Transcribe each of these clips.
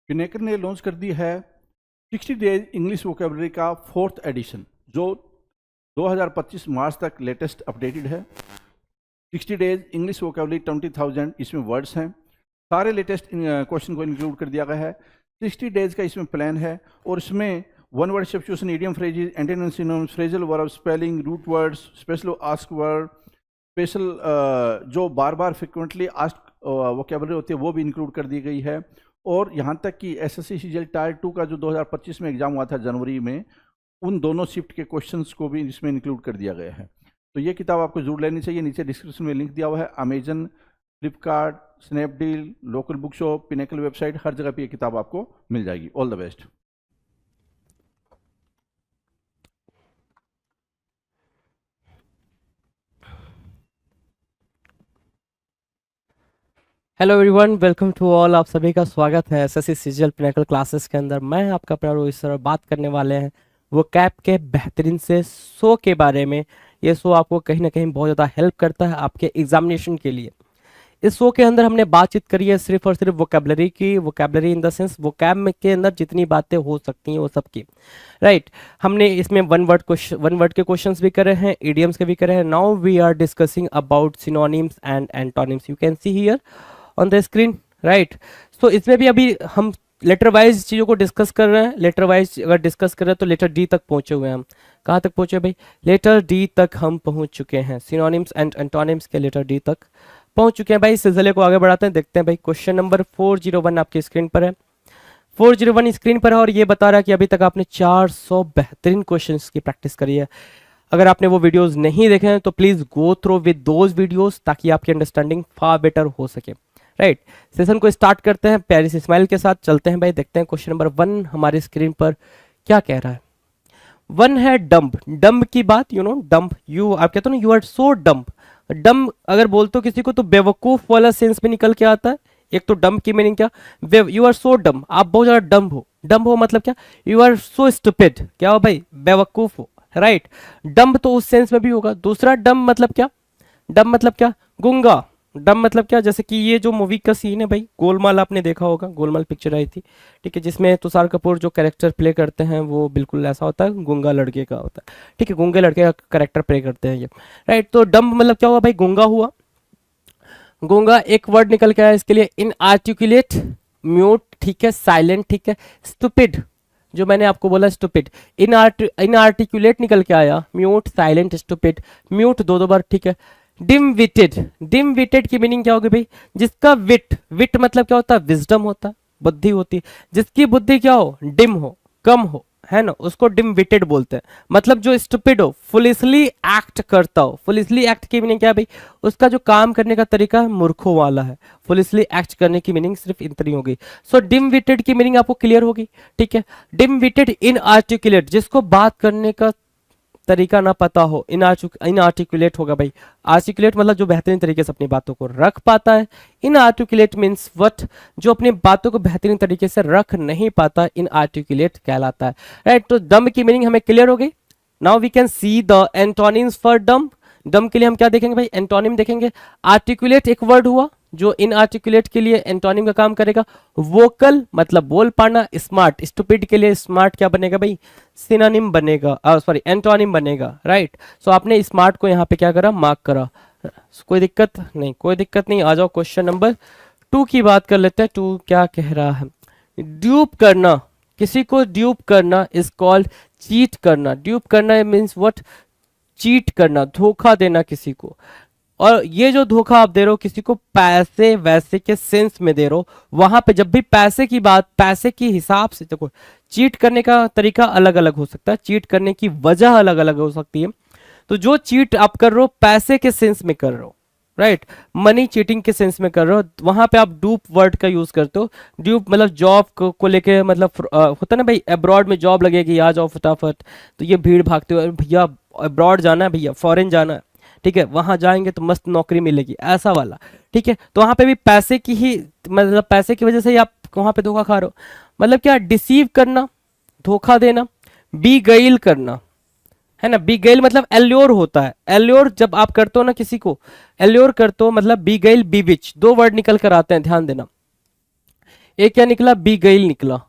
पिनेकर ने लॉन्च कर दी है 60 डेज इंग्लिश वोकेबलरी का 4th एडिशन, जो 2025 मार्च तक लेटेस्ट अपडेटेड है। 60 डेज इंग्लिश वोकेबलरी 20,000 इसमें वर्ड्स हैं। सारे लेटेस्ट क्वेश्चन को इंक्लूड कर दिया गया है। 60 डेज का इसमें प्लान है और इसमें one word substitution, idiom phrases, antonyms, synonyms, phrasal verb, spelling, root words, special ask word, special जो बार बार फ्रिक्वेंटली आस्क वोकेबलरी होती है वो भी इंक्लूड कर दी गई है। और यहाँ तक कि एसएससी सीजीएल टायर 2 का जो 2025 में एग्जाम हुआ था जनवरी में, उन दोनों शिफ्ट के क्वेश्चंस को भी इसमें इंक्लूड कर दिया गया है। तो ये किताब आपको जरूर लेनी चाहिए। नीचे डिस्क्रिप्शन में लिंक दिया हुआ है। Amazon, Flipkart, Snapdeal, local book shop, pinnacle website, हर जगह पे ये किताब आपको मिल जाएगी। All the best. Hello everyone, welcome to all. आप सभी का स्वागत है एसएससी सीजीएल पिनेकल क्लासेस के अंदर। मैं आपका अपना रोहित सर बात करने वाले हैं वो कैप के बेहतरीन से शो के बारे में। ये शो आपको कहीं ना कहीं बहुत ज़्यादा हेल्प करता है आपके एग्जामिनेशन के लिए। इस शो के अंदर हमने बातचीत करी है सिर्फ और सिर्फ वोकेबलरी की। Vocabulary in the sense vocab के अंदर जितनी बातें हो सकती हैं वो सबकी, राइट। हमने इसमें वन वर्ड के क्वेश्चंस भी करे हैं, इडियम्स के भी करे हैं। Now we are discussing about synonyms and antonyms. You can see here on the screen, right. So इसमें भी अभी हम लेटर वाइज चीज़ों को डिस्कस कर रहे हैं। लेटर वाइज अगर डिस्कस कर रहे हैं तो लेटर डी तक पहुंचे हुए हैं हम। कहाँ तक पहुंचे भाई? लेटर डी तक हम पहुंच चुके हैं। सिनोनिम्स एंड एंटोनिम्स के लेटर डी तक पहुंच चुके हैं भाई। इस सिलसिले को आगे बढ़ाते हैं, देखते हैं भाई। क्वेश्चन नंबर 401 आपकी स्क्रीन पर है। 401 स्क्रीन पर है और ये बता रहा है कि अभी तक आपने 400 बेहतरीन क्वेश्चन की प्रैक्टिस करी है। अगर आपने वो वीडियोस नहीं देखे हैं तो please go through with those videos ताकि आपकी अंडरस्टैंडिंग फार बेटर हो सके, राइट। सेशन को स्टार्ट करते हैं प्यारी सी स्माइल के साथ। चलते हैं भाई, देखते हैं क्वेश्चन नंबर 1 हमारी स्क्रीन पर क्या कह रहा है। 1 है डम्ब। डम्ब की बात, यू नो डम्ब, यू आप कहते हो ना, you are so dumb. Dumb अगर बोलते हो किसी को तो बेवकूफ वाला सेंस में निकल के आता है। एक तो डम्ब की मीनिंग क्या, यू आर सो डम्ब, आप बहुत ज्यादा डम्ब हो। डम्ब हो मतलब क्या? यू आर सो स्टूपिड, क्या हो भाई? बेवकूफ हो, राइट। डम्ब तो उस सेंस में भी होगा। दूसरा डम्ब मतलब क्या? डम्ब मतलब क्या? गूंगा। डम्ब मतलब क्या? जैसे कि ये जो मूवी का सीन है भाई, गोलमाल आपने देखा होगा, गोलमाल पिक्चर आई थी, ठीक है, जिसमें तुषार कपूर जो कैरेक्टर प्ले करते हैं वो बिल्कुल ऐसा होता है, गूंगा लड़के का होता है, ठीक है, गूंगे लड़के का कैरेक्टर प्ले करते हैं ये, राइट। तो डम्ब मतलब क्या हुआ भाई? गूंगा हुआ। गूंगा एक वर्ड निकल के आया इसके लिए, इनआर्टिकुलेट, म्यूट, ठीक है, साइलेंट, ठीक है, स्टूपिड, जो मैंने आपको बोला स्टूपिड। इनआर्टिकुलेट निकल के आया, म्यूट, साइलेंट, स्टूपिड, म्यूट दो बार, ठीक है। Dim witted. डिम विटेड की मीनिंग क्या होगी भाई? जिसका विट, विट मतलब क्या होता है? विजडम होता है, बुद्धि होती है। जिसकी बुद्धि क्या हो? डिम हो, कम हो, है ना, उसको डिम विटेड बोलते हैं। मतलब जो स्टूपिड हो, फुलिसली एक्ट करता हो। फुलिसली एक्ट की मीनिंग क्या है भाई? उसका जो काम करने का तरीका मूर्खों वाला है। फुलिसली एक्ट करने की मीनिंग सिर्फ इतनी होगी। सो डिम विटेड की मीनिंग आपको क्लियर होगी, ठीक है। डिम विटेड इनआर्टिकुलेट, जिसको बात करने का तरीका ना पता हो, इनआर्टिकुलेट होगा भाई। आर्टिकुलेट मतलब जो बेहतरीन तरीके से अपनी बातों को रख पाता है। Inarticulate means what? जो अपनी बातों को बेहतरीन तरीके से रख नहीं पाता, इनआर्टिकुलेट कहलाता है, राइट। तो डम्ब की मीनिंग हमें क्लियर हो गई। Now we can see the antonyms for dumb. Dumb के लिए हम क्या देखेंगे भाई? एंटोनिम देखेंगे। आर्टिकुलेट एक वर्ड हुआ जो इनआर्टिकुलेट के लिए एंटोनिम का काम करेगा। वोकल मतलब बोल पाना। स्मार्ट, स्टूपिड के लिए स्मार्ट क्या बनेगा भाई? सिनोनिम बनेगा, सॉरी एंटोनिम बनेगा, राइट। सो आपने स्मार्ट को यहाँ पे क्या करा? मार्क करा। कोई दिक्कत नहीं, कोई दिक्कत नहीं। आ जाओ क्वेश्चन नंबर 2 की बात कर लेते हैं। 2 क्या कह रहा है? ड्यूप करना, किसी को ड्यूप करना इज कॉल्ड चीट करना। ड्यूप करना मीन्स व्हाट? चीट करना, धोखा देना किसी को। और ये जो धोखा आप दे रहे हो किसी को, पैसे वैसे के सेंस में दे रहे हो। वहां पे जब भी पैसे की बात, पैसे के हिसाब से, देखो चीट करने का तरीका अलग अलग हो सकता है, चीट करने की वजह अलग अलग हो सकती है। तो जो चीट आप कर रहे हो पैसे के सेंस में कर रहे हो, राइट, मनी चीटिंग के सेंस में कर रहे हो, वहां पे आप डूप वर्ड का यूज करते हो। ड्यूप मतलब जॉब को लेके, मतलब होता है ना भाई, अब्रॉड में जॉब लगेगी, आ जाओ फटाफट, तो ये भीड़ भागते हो, भैया अब्रॉड जाना है, भैया फॉरेन जाना है, ठीक है, वहां जाएंगे तो मस्त नौकरी मिलेगी, ऐसा वाला, ठीक है। तो वहां पे भी पैसे की ही, मतलब पैसे की वजह से ही आप वहां पे धोखा खा रहे हो। मतलब क्या? डिसीव करना, धोखा देना। बी गईल करना, है ना। बी गईल मतलब एल्योर होता है। एल्योर जब आप करते हो ना किसी को, एल्योर करते हो मतलब बी गईल, बी विच, दो वर्ड निकल कर आते हैं, ध्यान देना। एक क्या निकला, बी गेल निकला,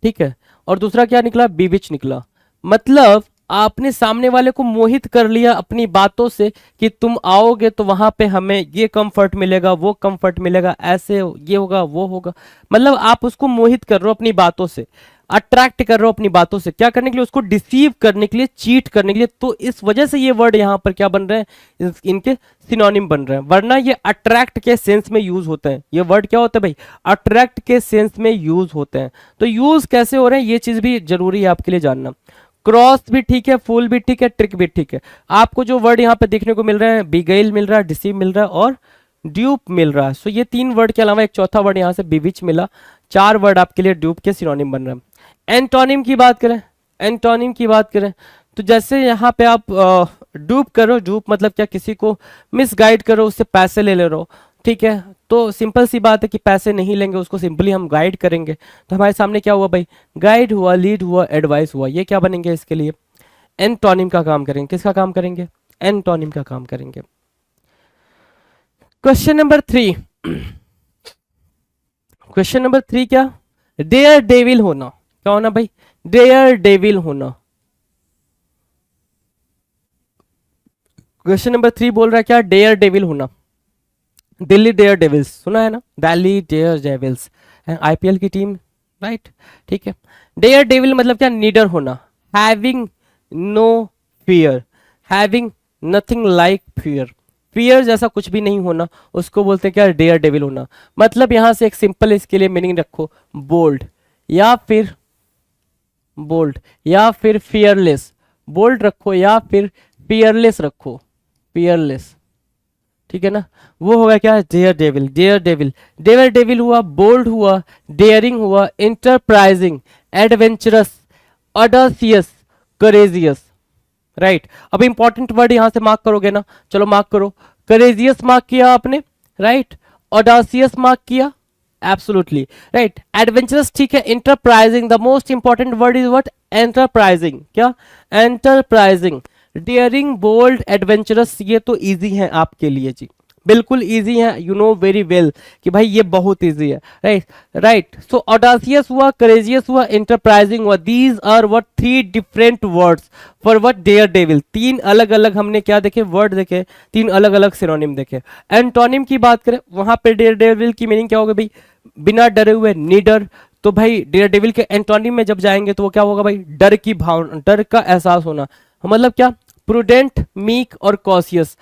ठीक है, और दूसरा क्या निकला, बी विच निकला। मतलब आपने सामने वाले को मोहित कर लिया अपनी बातों से कि तुम आओगे तो वहां पे हमें ये कंफर्ट मिलेगा, वो कंफर्ट मिलेगा, ऐसे ये होगा, वो होगा। मतलब आप उसको मोहित कर रहे हो अपनी बातों से, अट्रैक्ट कर रहे हो अपनी बातों से, क्या करने के लिए, उसको डिसीव करने के लिए, चीट करने के लिए। तो इस वजह से ये वर्ड यहाँ पर क्या बन रहे हैं, इनके सिनोनिम बन रहे हैं, वरना ये अट्रैक्ट के सेंस में यूज होते हैं। ये वर्ड क्या होता है भाई, अट्रैक्ट के सेंस में यूज होते हैं। तो यूज कैसे हो रहे हैं ये चीज भी जरूरी है आपके लिए जानना। क्रॉस भी ठीक है, फूल भी ठीक है, ट्रिक भी ठीक है। आपको जो वर्ड यहाँ पे देखने को मिल रहे हैं, बिगेल मिल रहा है, डिसीव मिल रहा है और ड्यूप मिल रहा है। सो ये 3 वर्ड के अलावा एक चौथा वर्ड यहाँ से बिविच मिला। 4 वर्ड आपके लिए ड्यूप के सिनोनिम बन रहे हैं। एंटोनिम की बात करें, एंटोनिम की बात करें तो जैसे यहाँ पे आप डूप करो, डूप मतलब क्या, किसी को मिसगाइड करो, उससे पैसे ले ले रहे हो, ठीक है। तो सिंपल सी बात है कि पैसे नहीं लेंगे, उसको सिंपली हम गाइड करेंगे। तो हमारे सामने क्या हुआ भाई, गाइड हुआ, लीड हुआ, एडवाइस हुआ। ये क्या बनेंगे इसके लिए, एंटोनिम का काम करेंगे। किसका काम करेंगे, एंटोनिम का काम करेंगे। क्वेश्चन नंबर 3, क्वेश्चन नंबर 3 क्या, डेयर डेविल होना। क्या होना भाई, डेयर डेविल होना। क्वेश्चन नंबर 3 बोल रहा है क्या, डेयर डेविल होना। दिल्ली डेयर डेविल्स सुना है ना, दिल्ली डेयर डेविल्स आईपीएल की टीम, राइट, ठीक है। डेयर डेविल मतलब क्या, नीडर होना, having no fear, having nothing like fear, fear जैसा कुछ भी नहीं होना, उसको बोलते हैं क्या, डेयर डेविल होना। मतलब यहां से एक सिंपल इसके लिए मीनिंग रखो, बोल्ड या फिर बोल्ड या फिर फियरलेस, बोल्ड रखो या फिर फियरलेस रखो, फियरलेस, ठीक है ना। वो होगा क्या, dare devil, dare devil, dare devil हुआ, बोल्ड हुआ, डेयरिंग हुआ, enterprising, adventurous, audacious, courageous, right. अब इंपॉर्टेंट वर्ड यहां से मार्क करोगे ना, चलो मार्क करो। करेजियस मार्क किया आपने, राइट। ऑडासियस मार्क किया, एब्सोल्युटली राइट। एडवेंचरस ठीक है। Enterprising, the most important word is what, enterprising, क्या, एंटरप्राइजिंग। डेयरिंग, बोल्ड, एडवेंचरस, ये तो इजी है आपके लिए जी, बिल्कुल इजी है, यू नो वेरी वेल कि भाई ये बहुत इजी है, राइट राइट। सो ऑडासियस हुआ, करेजियस हुआ, इंटरप्राइजिंग हुआ, these are what 3 different words for what, dare devil. 3 अलग अलग हमने क्या देखे, वर्ड देखे, 3 अलग अलग सिनोनिम देखे। एंटोनिम की बात करें, वहां पे डेयर डेविल की मीनिंग क्या होगा भाई, बिना डरे हुए, नीडर। तो भाई डेयर डेविल के एंटोनिम में जब जाएंगे तो वो क्या होगा भाई, डर की भावना, डर का एहसास होना, मतलब क्या, प्रूडेंट, मीक और कॉशियस।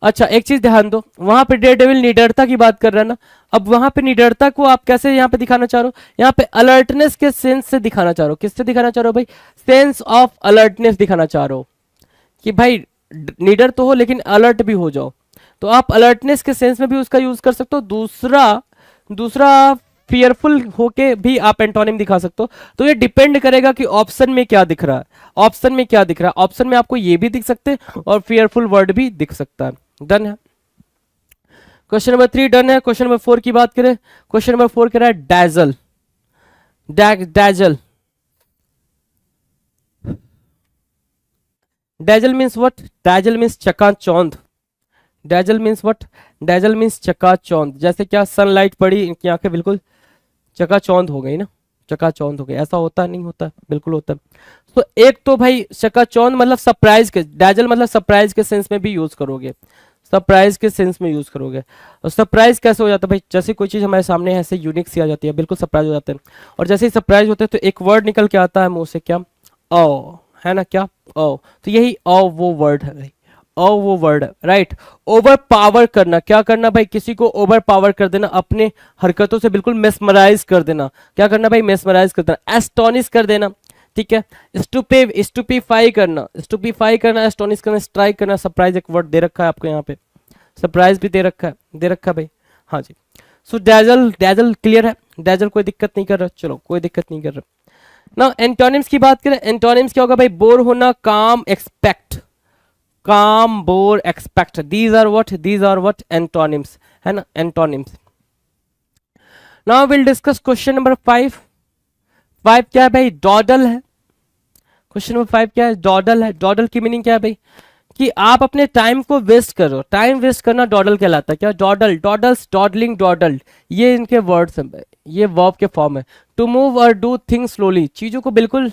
अच्छा एक चीज ध्यान दो, वहां पे डेयर डेविल निडरता की बात कर रहा है ना, अब वहां पे निडरता को आप कैसे यहाँ पे दिखाना चाह रहे हो, यहाँ पे अलर्टनेस के सेंस से दिखाना चाह रहे हो। किससे दिखाना चाह रहे हो भाई, सेंस ऑफ अलर्टनेस दिखाना चाह रहे हो कि भाई निडर तो हो लेकिन अलर्ट भी हो जाओ। तो आप अलर्टनेस के सेंस में भी उसका यूज कर सकते हो। दूसरा फियरफुल होके भी आप एंटोनिम दिखा सकते हो। तो ये डिपेंड करेगा कि ऑप्शन में क्या दिख रहा है, ऑप्शन में क्या दिख रहा है। ऑप्शन में आपको ये भी दिख सकते हैं और फियरफुल वर्ड भी दिख सकता है। डन है, क्वेश्चन नंबर 3 डन है। क्वेश्चन नंबर 4 की बात करें, क्वेश्चन नंबर 4 कह रहा है dazzle, dazzle, dazzle means what, dazzle means चकाचौंध, dazzle means what, dazzle means चकाचौंध। जैसे क्या, सनलाइट पड़ी, इनकी आंखें बिल्कुल चकाचौंध हो गई ना, चकाचौंध हो गई। ऐसा होता नहीं होता, बिल्कुल होता है। तो एक तो भाई चकाचौंध मतलब सरप्राइज के, डैजल मतलब सरप्राइज के सेंस में भी यूज करोगे, सरप्राइज के सेंस में यूज करोगे। और सरप्राइज कैसे हो जाता है भाई, जैसे कोई चीज हमारे सामने ऐसे यूनिक सी आ जाती है, बिल्कुल सरप्राइज हो जाते हैं। और जैसे ही सरप्राइज होते हैं तो एक वर्ड निकल के आता है मुंह से, क्या, ओ, है ना, क्या, ओ। तो यही ओ वो वर्ड है भाई, ओ वो वर्ड है, राइट। ओवर पावर करना, क्या करना भाई, किसी को ओवर पावर कर देना, अपने हरकतों से बिल्कुल मेस्मराइज कर देना। क्या करना भाई, मेस्मराइज कर देना, एस्टोनिश कर देना, ठीक है। स्टूपीफाई करना, स्टूपीफाई करना, एस्टोनिश करना, स्ट्राइक करना। सरप्राइज एक वर्ड दे रखा है आपको यहाँ पे, सरप्राइज भी दे रखा है भाई, हाँ जी। सो डैजल, डैजल क्लियर है, डैजल कोई दिक्कत नहीं कर रहा, चलो कोई दिक्कत नहीं कर रहा ना। एंटोनिम्स की बात करें, एंटोनिम्स क्या होगा भाई, बोर होना, calm, expect, calm, bore, expect, these are what antonyms, है ना, antonyms. Now will discuss question number 5। 5 क्या है भाई, डॉडल है। क्वेश्चन नंबर 5 क्या है, डॉडल है। डॉडल की मीनिंग क्या है भाई, कि आप अपने टाइम को वेस्ट करो, टाइम वेस्ट करना डॉडल कहलाता है। क्या, डॉडल, डॉडल्स, डॉडलिंग, डॉडल्ड, ये इनके वर्ड्स हैं भाई, ये वर्ब के फॉर्म है। टू मूव और डू थिंग्स स्लोली, चीजों को बिल्कुल,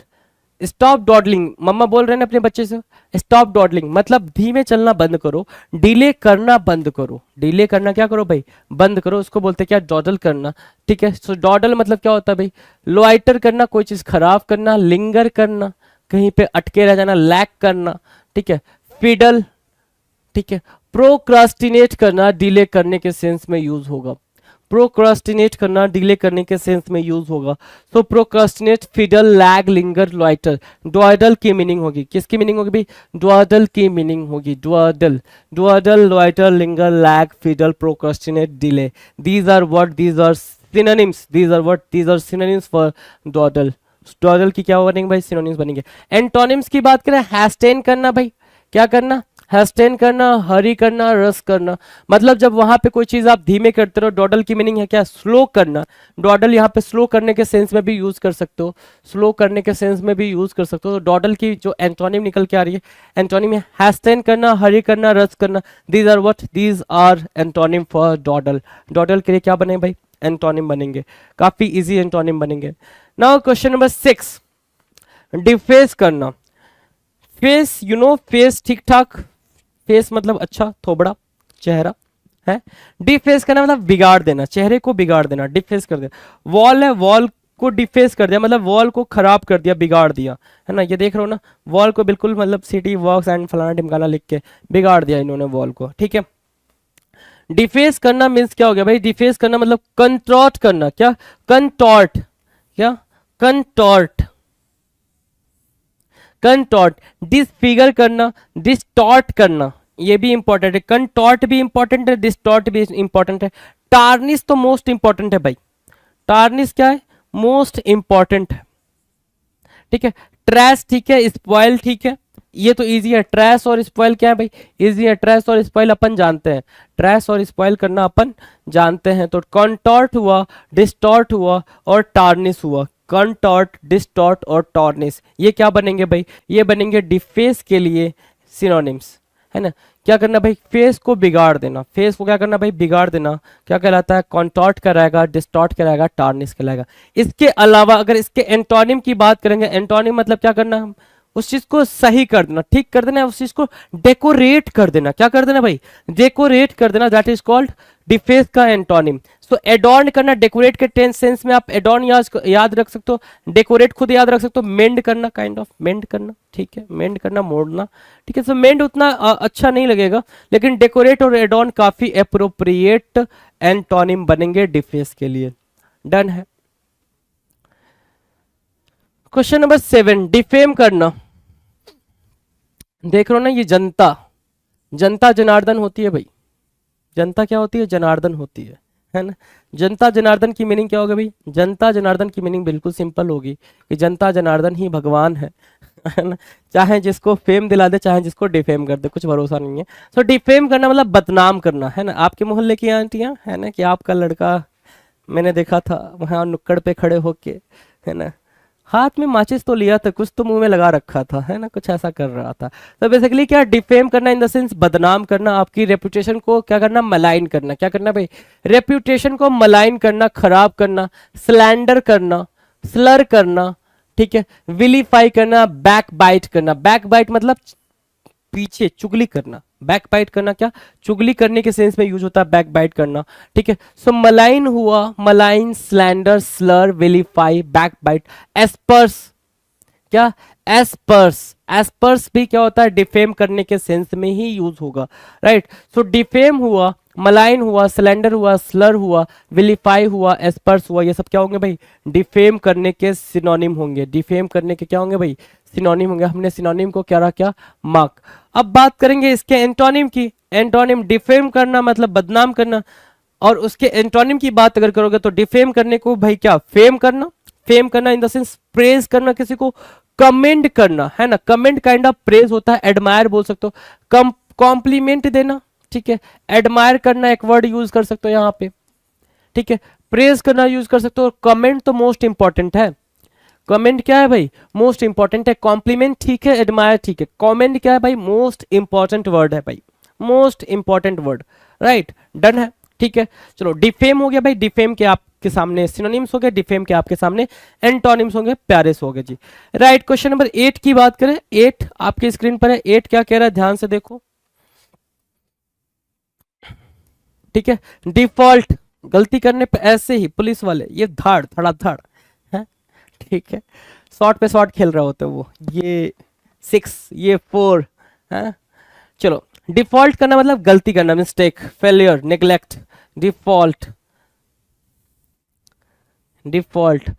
स्टॉप डॉडलिंग, मम्मा बोल रहे हैं ना अपने बच्चे से, स्टॉप डॉडलिंग मतलब धीमे चलना बंद करो, डिले करना बंद करो, डिले करना क्या करो भाई, बंद करो, उसको बोलते हैं क्या, डॉडल करना। ठीक है, सो डॉडल मतलब क्या होता है भाई, लोइटर करना, कोई चीज खराब करना, लिंगर करना, कहीं पे अटके रह जाना, लैक करना। ठीक है, फिडल। ठीक है, प्रोक्रास्टिनेट करना डिले करने के सेंस में यूज होगा, प्रोक्रास्टिनेट करना डिले करने के सेंस में यूज होगा। So procrastinate, fiddle, lag, linger, loiter. Dawdle की मीनिंग होगी, किसकी मीनिंग होगी भाई, ड्वाडल की मीनिंग होगी, dawdle, dawdle, loiter, linger, lag, fiddle, procrastinate, delay. These are what, these are synonyms, these are what, these are synonyms for dawdle. Dawdle की क्या बनेंगे भाई, सिनोनिम्स बनेंगे। एंटोनिम्स की बात करें, हैस्टेन करना भाई, क्या करना, हैस्टेन करना, हरी करना, रस करना, मतलब जब वहां पे कोई चीज आप धीमे करते रहो, डॉडल की मीनिंग है क्या, स्लो करना। डॉडल यहाँ पे स्लो करने के सेंस में भी यूज कर सकते हो, स्लो करने के सेंस में भी यूज कर सकते हो। तो डॉडल की जो एंटोनिम निकल के आ रही है, एंटोनिम है हैस्टेन करना, हरी करना, रस करना। These are what, these are antonym for dawdle. Dawdle के लिए क्या बने भाई, एंटोनिम बनेंगे, काफी इजी एंटोनिम बनेंगे। नाउ क्वेश्चन नंबर 6, डिफेस करना। फेस, यू नो फेस, ठीक ठाक, फेस मतलब अच्छा, थोबड़ा, चेहरा है। डिफेस करना मतलब बिगाड़ देना, चेहरे को बिगाड़ देना, डिफेस कर देना। वॉल है, वॉल को डिफेस कर दिया मतलब वॉल को खराब कर दिया, बिगाड़ दिया, है ना, ये देख रहे हो ना, वॉल को बिल्कुल मतलब सिटी वर्क्स एंड फलाना ढिमकाना लिख के बिगाड़ दिया इन्होंने वॉल को। ठीक है, डिफेस करना मीन्स क्या हो गया भाई, डिफेस करना मतलब कंट्रॉट करना, क्या, कंटॉर्ट, क्या, कंटॉर्ट, कंटॉर्ट, डिसफिगर करना, डिस्टॉर्ट करना, ये भी इंपॉर्टेंट है, कंटॉर्ट भी इंपॉर्टेंट है, डिस्टॉर्ट भी इंपॉर्टेंट है। टार्निश तो मोस्ट इंपॉर्टेंट है भाई, टार्निश क्या है, मोस्ट इंपॉर्टेंट है। ठीक है, ट्रैश ठीक है, स्पॉइल ठीक है, ये तो इजी है। ट्रैश और स्पॉइल क्या है भाई, इजी है। ट्रैश और स्पॉइल अपन जानते हैं, ट्रैश और स्पॉइल करना अपन जानते हैं। तो कंटॉर्ट हुआ, डिस्टॉर्ट हुआ और टार्निश हुआ। कंटॉर्ट, डिस्टॉर्ट और टॉर्निश, ये क्या बनेंगे भाई, ये बनेंगे डिफेस के लिए सिनोनिम्स, है ना। क्या करना भाई, फेस को बिगाड़ देना, फेस को क्या करना भाई, बिगाड़ देना, क्या कहलाता है, कॉन्टॉर्ट कराएगा, डिस्टॉर्ट कराएगा, टार्निश कराएगा। इसके अलावा अगर इसके एंटोनिम की बात करेंगे, एंटोनिम मतलब क्या करना, उस चीज को सही कर देना, ठीक कर देना, उस चीज को डेकोरेट कर देना, क्या कर देना भाई, डेकोरेट कर देना, दैट इज कॉल्ड डिफेस का एंटोनिम। सो एडॉर्न करना, डेकोरेट के टेंस सेंस में आप एडॉर्न याद रख सकते हो, डेकोरेट खुद याद रख सकते हो, मेंड करना, काइंड ऑफ मेंड करना, ठीक है, मेंड करना, मोड़ना। ठीक है, सो मेंड उतना अच्छा नहीं लगेगा, लेकिन डेकोरेट और एडॉर्न काफी एप्रोप्रिएट एंटोनिम बनेंगे डिफेस के लिए। डन है। क्वेश्चन नंबर 7, डिफेम करना। देख रहे हो ना, ये जनता, जनता जनार्दन होती है भाई, जनता क्या होती है, जनार्दन होती है ना। जनता जनार्दन की मीनिंग क्या होगी भाई, जनता जनार्दन की मीनिंग बिल्कुल सिंपल होगी कि जनता जनार्दन ही भगवान है ना। चाहे जिसको फेम दिला दे, चाहे जिसको डिफेम कर दे, कुछ भरोसा नहीं है। सो डिफेम करना मतलब बदनाम करना, है ना। आपके मोहल्ले की आंटियां, है ना, कि आपका लड़का, मैंने देखा था वहां नुक्कड़ पे खड़े होके, है ना, हाथ में माचिस तो लिया था, कुछ तो मुंह में लगा रखा था, है ना, कुछ ऐसा कर रहा था। तो बेसिकली क्या, डिफेम करना इन द सेंस बदनाम करना, आपकी रेपुटेशन को क्या करना, मलाइन करना, क्या करना भाई, रेपुटेशन को मलाइन करना, खराब करना, स्लैंडर करना, स्लर करना, ठीक है, विलीफाई करना, बैक बाइट करना। बैक बाइट मतलब पीछे चुगली करना, बैक बाइट करना क्या, चुगली करने के सेंस में यूज होता है बैक बाइट करना। ठीक है, सो मलाइन हुआ, malign, slander, slur, vilify, back bite. Asperse, क्या, एस्पर्स, एस्पर्स भी क्या होता है, डिफेम करने के सेंस में ही यूज होगा, राइट। सो डिफेम हुआ, मलाइन हुआ, स्लैंडर हुआ, स्लर हुआ, विलीफाई हुआ, एस्पर्स हुआ, ये सब क्या होंगे भाई, डिफेम करने के सिनोनिम होंगे, डिफेम करने के क्या होंगे भाई, सिनोनिम होंगे। हमने सिनोनिम को क्या रखा, मार्क। अब बात करेंगे इसके एंटोनिम की। एंटोनिम, डिफेम करना मतलब बदनाम करना, और उसके एंटोनिम की बात अगर करोगे तो डिफेम करने को भाई क्या, फेम करना, फेम करना इन द सेंस प्रेज करना, किसी को कमेंड करना, है ना, कमेंड काइंड ऑफ प्रेज होता है, एडमायर बोल सकते हो, कॉम्प्लीमेंट देना, ठीक है, एडमायर करना एक वर्ड यूज कर सकते हो यहाँ पे, ठीक है, प्रेज करना यूज कर सकते हो। कमेंट तो मोस्ट इंपॉर्टेंट है, कमेंट क्या है भाई, मोस्ट इंपॉर्टेंट है। कॉम्प्लीमेंट ठीक है, एडमायर ठीक है, कमेंट क्या है भाई, मोस्ट इंपॉर्टेंट वर्ड है भाई, most important word, right. Done है, ठीक है। चलो डिफेम हो गया भाई, डिफेम के आप आपके सामने सिनोनिम्स हो गए, डिफेम के आपके सामने एंटोनिम्स होंगे, प्यारे से हो गए जी। राइट, क्वेश्चन नंबर 8 की बात करें, 8 आपकी स्क्रीन पर है। 8 क्या कह रहा है, ध्यान से देखो, ठीक है। डिफॉल्ट, गलती करने पे ऐसे ही पुलिस वाले ये धाड़ धड़ाधड़ है, ठीक है, शॉर्ट पे शॉर्ट खेल रहे होते हैं वो, ये 6 ये 4 है। चलो, डिफॉल्ट करना मतलब गलती करना, mistake, failure, neglect, default, default,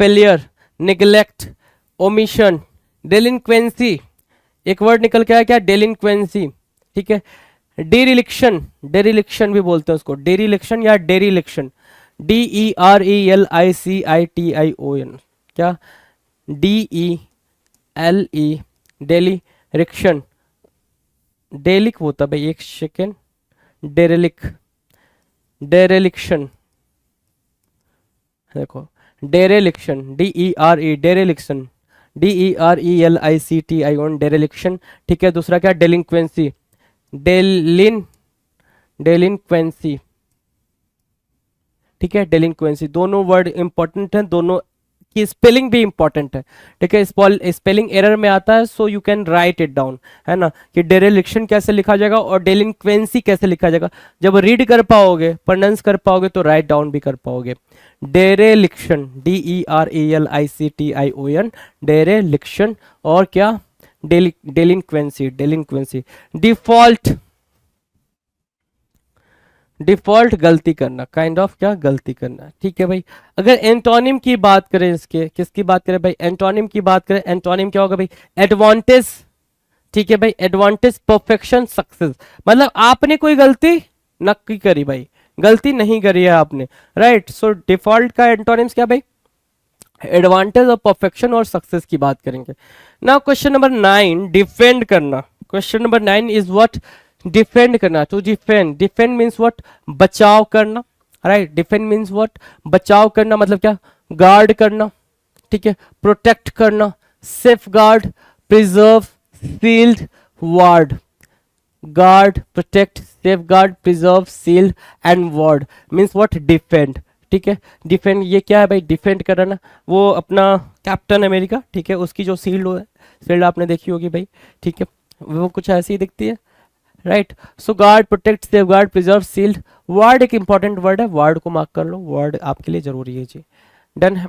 failure, neglect, omission, delinquency, एक वर्ड निकल के आया क्या, डेलिंक्वेंसी, ठीक है। डेरिलिक्शन, डेरिलिक्शन भी बोलते हैं उसको, डेरिलिक्शन या डेरिलिक्शन, DERELICITION, क्या, DELE, डेलिरिक्शन, डेलिक होता भाई, एक सेकेंड, डेरेलिक, डेरेलिक्शन, देखो, डेरेलिक्शन, DERE, डेरेलिक्शन, DERELICTION, डेरेलिक्शन, ठीक है। दूसरा क्या, डेलिंक्वेंसी, डेलिंक्वेंसी, ठीक है, डेलिंक्वेंसी, दोनों वर्ड इंपॉर्टेंट हैं, दोनों की स्पेलिंग भी इंपॉर्टेंट है, ठीक है। स्पेलिंग एरर में आता है, so you can write it down, है ना, कि डेरिलिक्शन कैसे लिखा जाएगा और डेलिंक्वेंसी कैसे लिखा जाएगा, जब रीड कर पाओगे, प्रोनाउंस कर पाओगे तो राइट डाउन भी कर पाओगे। डेरेलिक्शन, DERELICTION, डेरेलिक्शन, और क्या, डेलिंक्वेंसी, डेलिंक्वेंसी। डिफॉल्ट, डिफॉल्ट गलती करना, काइंड ऑफ क्या, गलती करना, ठीक है भाई। अगर एंटोनिम की बात करें, इसके किसकी बात करें भाई, एंटोनिम की बात करें, एंटोनिम क्या होगा भाई, एडवांटेज, ठीक है भाई, एडवांटेज, परफेक्शन, सक्सेस, मतलब आपने कोई गलती नहीं करी भाई, गलती नहीं करी है आपने, राइट। सो डिफॉल्ट का एंटोनिम्स क्या भाई, एडवांटेज और परफेक्शन और सक्सेस की बात करेंगे। नाउ क्वेश्चन नंबर 9, डिफेंड करना। Question number 9 is what, defend करना, to defend, defend means what, बचाव करना, राइट, डिफेंड मीन्स व्हाट, बचाव करना, मतलब क्या, गार्ड करना, ठीक है, प्रोटेक्ट करना, safeguard, preserve, shield, ward, guard, protect, safeguard, preserve, shield and ward means what, defend, ठीक है। डिफेंड ये क्या है भाई, डिफेंड करना, वो अपना कैप्टन अमेरिका, ठीक है, उसकी जो सील्ड है, सील्ड आपने देखी होगी भाई, ठीक है, वो कुछ ऐसी ही दिखती है, right. So guard, protect, safeguard, preserve, shield, ward एक इंपॉर्टेंट वर्ड है, वार्ड को मार्क कर लो, वार्ड आपके लिए जरूरी है जी, डन है।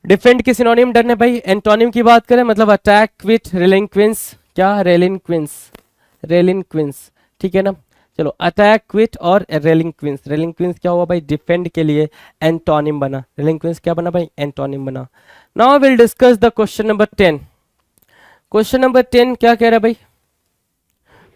डिफेंड की सिनोनिम डन है भाई। एंटोनिम की बात करें मतलब अटैक, क्विट, रेलिंक्वेंस, क्या, रेलिंक्वेंस, रेलिंक्वेंस, ठीक है ना। चलो, अटैक, क्विट और रेलिंक्वेंस, रेलिंक्वेंस क्या हुआ भाई, डिफेंड के लिए एंटोनिम बना, रेलिंक्वेंस क्या बना भाई, एंटोनिम बना। Now will discuss the question number 10। Question number 10 क्या कह रहा है भाई,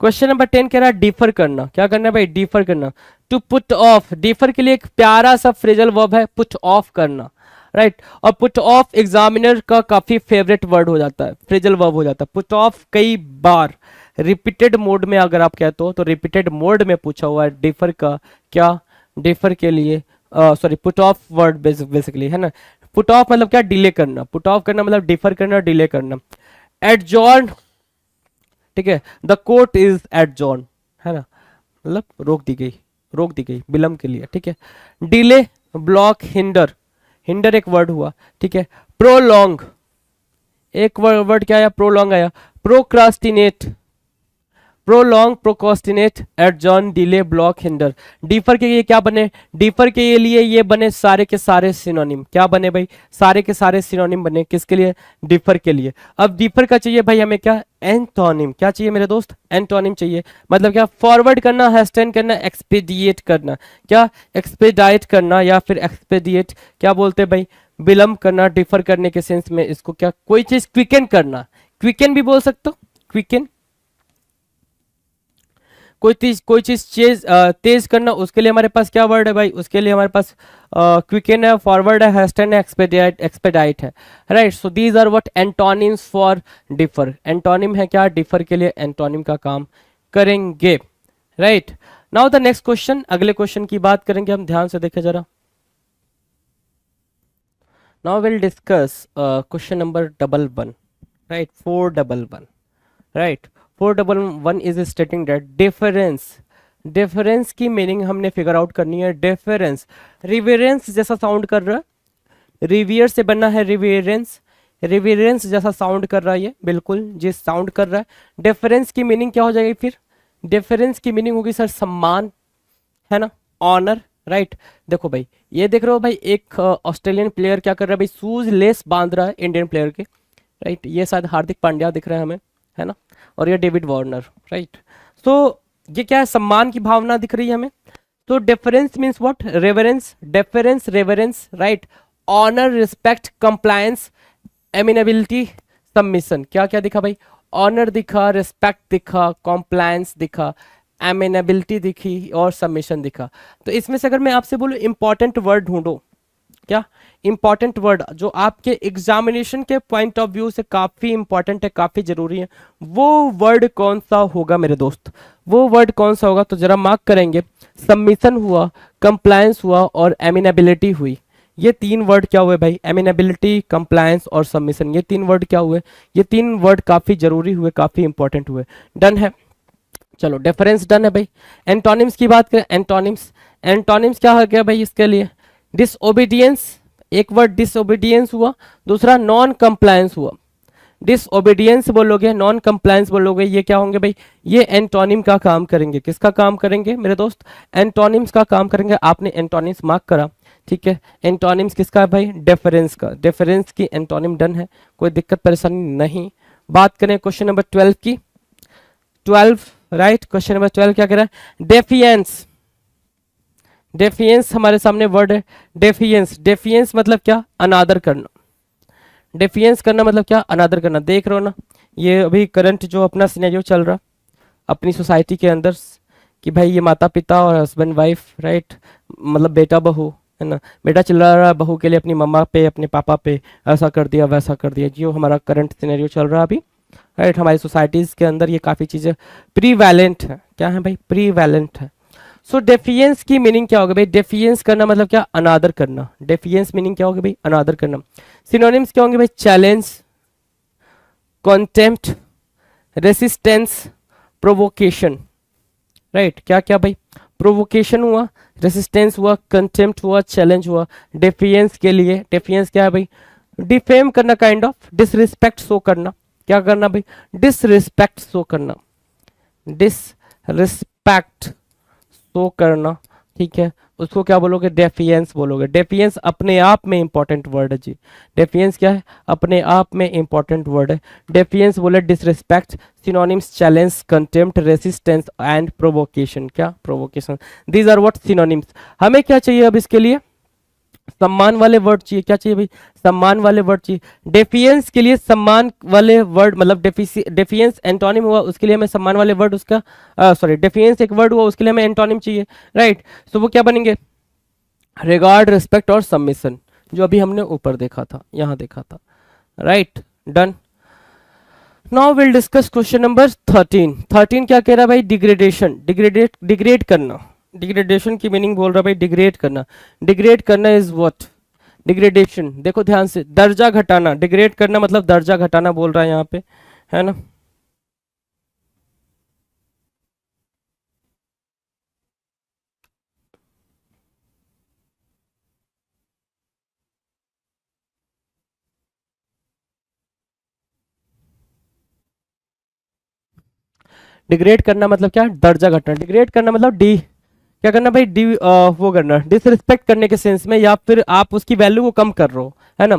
क्वेश्चन नंबर 10 कह रहा है डिफर करना, क्या करना है भाई, डिफर करना। टू पुट ऑफ, डिफर के लिए एक प्यारा सा फ्रेजल वर्ब है, पुट ऑफ करना, राइट। और पुट ऑफ एग्जामिनर का काफी फेवरेट वर्ड हो जाता है, फ्रेजल वर्ब हो जाता है। पुट ऑफ कई बार रिपीटेड मोड में अगर आप कहते हो तो रिपीटेड मोड में पूछा हुआ है डिफर का, क्या, डिफर के लिए, sorry, put off word basically, है ना। पुट ऑफ मतलब क्या, डिले करना, पुट ऑफ करना मतलब डिफर करना, डिले करना। एडजॉर्न, ठीक है, द कोर्ट इज एडजॉर्न, है ना, मतलब रोक दी गई, रोक दी गई विलंब के लिए, ठीक है। डिले, ब्लॉक, हिंडर, हिंडर एक वर्ड हुआ, ठीक है। प्रोलॉन्ग, एक वर्ड क्या आया, प्रोलॉन्ग आया। Procrastinate, prolong, procrastinate, adjourn, delay, block, hinder. Differ के लिए क्या बने, डिफर के लिए ये बने सारे के सारे सिनोनिम, क्या बने भाई, सारे के सारे सिनोनिम बने, किसके लिए, डिफर के लिए। अब डिफर का चाहिए भाई हमें क्या, एंटोनिम, क्या चाहिए मेरे दोस्त, एंटोनिम चाहिए, मतलब क्या, फॉरवर्ड करना, हेस्टेन करना, एक्सपीडिएट करना, क्या, एक्सपेडाइट करना या फिर एक्सपेडिएट, क्या बोलते हैं भाई, विलंब करना, डिफर करने के सेंस में इसको क्या, कोई चीज क्विकन करना, क्विकन भी बोल सकते हो, क्विकन, कोई चीज तेज करना, उसके लिए हमारे पास क्या वर्ड है भाई, उसके लिए हमारे पास क्विकन है, फॉरवर्ड है, हेस्टेन है, एक्सपेडाइट है, right. So these are what antonyms for defer, antonym है क्या, डिफर के लिए एंटोनिम का काम करेंगे, राइट। नाउ द नेक्स्ट क्वेश्चन, अगले क्वेश्चन की बात करेंगे हम, ध्यान से देखें जरा। Now will discuss question number 11, right, 411, right, 411 is stating that difference, difference की मीनिंग हमने फिगर आउट करनी है। डिफरेंस, रिवेरेंस जैसा साउंड कर रहा है, रिवियर से बनना है रिवेरेंस, रिवेरेंस जैसा साउंड कर रहा है ये, बिल्कुल जिस साउंड कर रहा है। डिफरेंस की मीनिंग क्या हो जाएगी फिर? डिफरेंस की मीनिंग होगी सर सम्मान, है ना, ऑनर, राइट। देखो भाई, ये देख रहे हो भाई, एक ऑस्ट्रेलियन प्लेयर क्या कर रहा है भाई, शूज लेस बांध रहा है इंडियन प्लेयर के, राइट। ये शायद हार्दिक पांड्या दिख रहा है हमें, है ना, और ये डेविड वार्नर, राइट। सो ये क्या है, सम्मान की भावना दिख रही है हमें। तो deference means what? Reverence, deference, reverence, right. Honour, respect, compliance, amenability, submission. क्या क्या दिखा भाई? ऑनर दिखा, रिस्पेक्ट दिखा, कॉम्प्लायंस दिखा, एमिनेबिलिटी दिखी और सबमिशन दिखा। तो इसमें से अगर मैं आपसे बोलूं इंपॉर्टेंट वर्ड ढूंढो, क्या इंपॉर्टेंट वर्ड जो आपके एग्जामिनेशन के पॉइंट ऑफ व्यू से काफी इंपॉर्टेंट है, काफी जरूरी है, वो वर्ड कौन सा होगा मेरे दोस्त? वो वर्ड कौन सा होगा? तो जरा मार्क करेंगे। सबमिशन हुआ, कंप्लायंस हुआ और एमिनेबिलिटी हुई। ये तीन वर्ड क्या हुए भाई? एमिनेबिलिटी, कंप्लायंस और सबमिशन, ये तीन वर्ड क्या हुए? ये तीन वर्ड काफी जरूरी हुए, काफी इंपॉर्टेंट हुए। डन है, चलो डिफरेंस डन है भाई। एंटोनिम्स की बात करें, एंटोनिम्स, एंटोनिम्स क्या हो गया भाई इसके लिए? डिसओबीडियंस, एक वर्ड डिसओबीडियंस हुआ, दूसरा नॉन कंप्लायंस हुआ। डिसओबीडियंस बोलोगे, नॉन कंप्लायंस बोलोगे, ये क्या होंगे भाई? ये एंटोनिम का काम करेंगे। किसका काम करेंगे मेरे दोस्त? एंटोनिम्स का काम करेंगे। आपने एंटोनिम्स मार्क करा, ठीक है। एंटोनिम्स किसका है भाई? डिफरेंस का। डिफरेंस की एंटोनिम डन है, कोई दिक्कत परेशानी नहीं। बात करें क्वेश्चन नंबर 12 की, 12, राइट। क्वेश्चन नंबर 12 क्या कह रहा है? डेफियंस, डेफियंस हमारे सामने वर्ड है। डेफियंस, डेफियंस मतलब क्या? अनादर करना। डेफियंस करना मतलब क्या? अनादर करना। देख रहे हो ना, ये अभी करंट जो अपना सिनेरियो चल रहा अपनी सोसाइटी के अंदर, कि भाई ये माता पिता और हस्बैंड वाइफ, राइट, मतलब बेटा बहू, है ना, बेटा चिल्ला रहा है बहू के लिए अपनी मम्मा पे, अपने पापा पे, ऐसा कर दिया वैसा कर दिया, जो हमारा करंट सिनेरियो चल रहा है अभी, राइट। हमारी सोसाइटीज़ के अंदर ये काफ़ी चीज़ें प्रीवैलेंट है। क्या है भाई? प्रीवैलेंट है। सो डेफियंस की मीनिंग क्या होगा भाई? डेफियंस करना मतलब क्या? अनादर करना। डेफियंस मीनिंग क्या होगा भाई? अनादर करना। सिनोनिम्स क्या होंगे भाई? Challenge, contempt, resistance, provocation, right. क्या क्या भाई? प्रोवोकेशन हुआ, रेसिस्टेंस हुआ, कंटेम्प्ट हुआ, चैलेंज हुआ। डेफियंस के लिए, डेफियंस क्या है भाई? डिफेम करना, काइंड ऑफ डिसरिस्पेक्ट शो करना। क्या करना भाई? डिसरिस्पेक्ट शो करना, डिसरिस्पेक्ट शो करना, ठीक है। उसको क्या बोलोगे? डेफियंस बोलोगे। डेफियंस अपने आप में इंपॉर्टेंट वर्ड है जी। डेफियंस क्या है? अपने आप में इंपॉर्टेंट वर्ड है। डेफियंस बोले disrespect, synonyms challenge, contempt, resistance and provocation. क्या? Provocation. These are what? Synonyms. हमें क्या चाहिए अब इसके लिए? सम्मान वाले वर्ड चाहिए। क्या चाहिए भाई? सम्मान वाले वर्ड चाहिए। डेफियंस के लिए सम्मान वाले वर्ड, मतलब डेफियंस एंटोनिम हुआ, उसके लिए हमें सम्मान वाले वर्ड, उसका सॉरी डेफियंस एक वर्ड हुआ, उसके लिए हमें एंटोनिम चाहिए, राइट। सो वो क्या बनेंगे? रिगार्ड, रिस्पेक्ट और सबमिशन, जो अभी हमने ऊपर देखा था, यहां देखा था, right. Done. Now will discuss question number 13। 13 क्या कह रहा है भाई? डिग्रेडेशन, डिग्रेड करना। डिग्रेडेशन की मीनिंग बोल रहा है भाई डिग्रेड करना। डिग्रेड करना इज व्हाट? डिग्रेडेशन, देखो ध्यान से, दर्जा घटाना। डिग्रेड करना मतलब दर्जा घटाना बोल रहा है यहाँ पे, है ना। डिग्रेड करना मतलब क्या? दर्जा घटना। डिग्रेड करना मतलब डी, क्या करना भाई? डी वो करना, डिसरिस्पेक्ट करने के सेंस में, या फिर आप उसकी वैल्यू को कम कर रहे हो, है ना,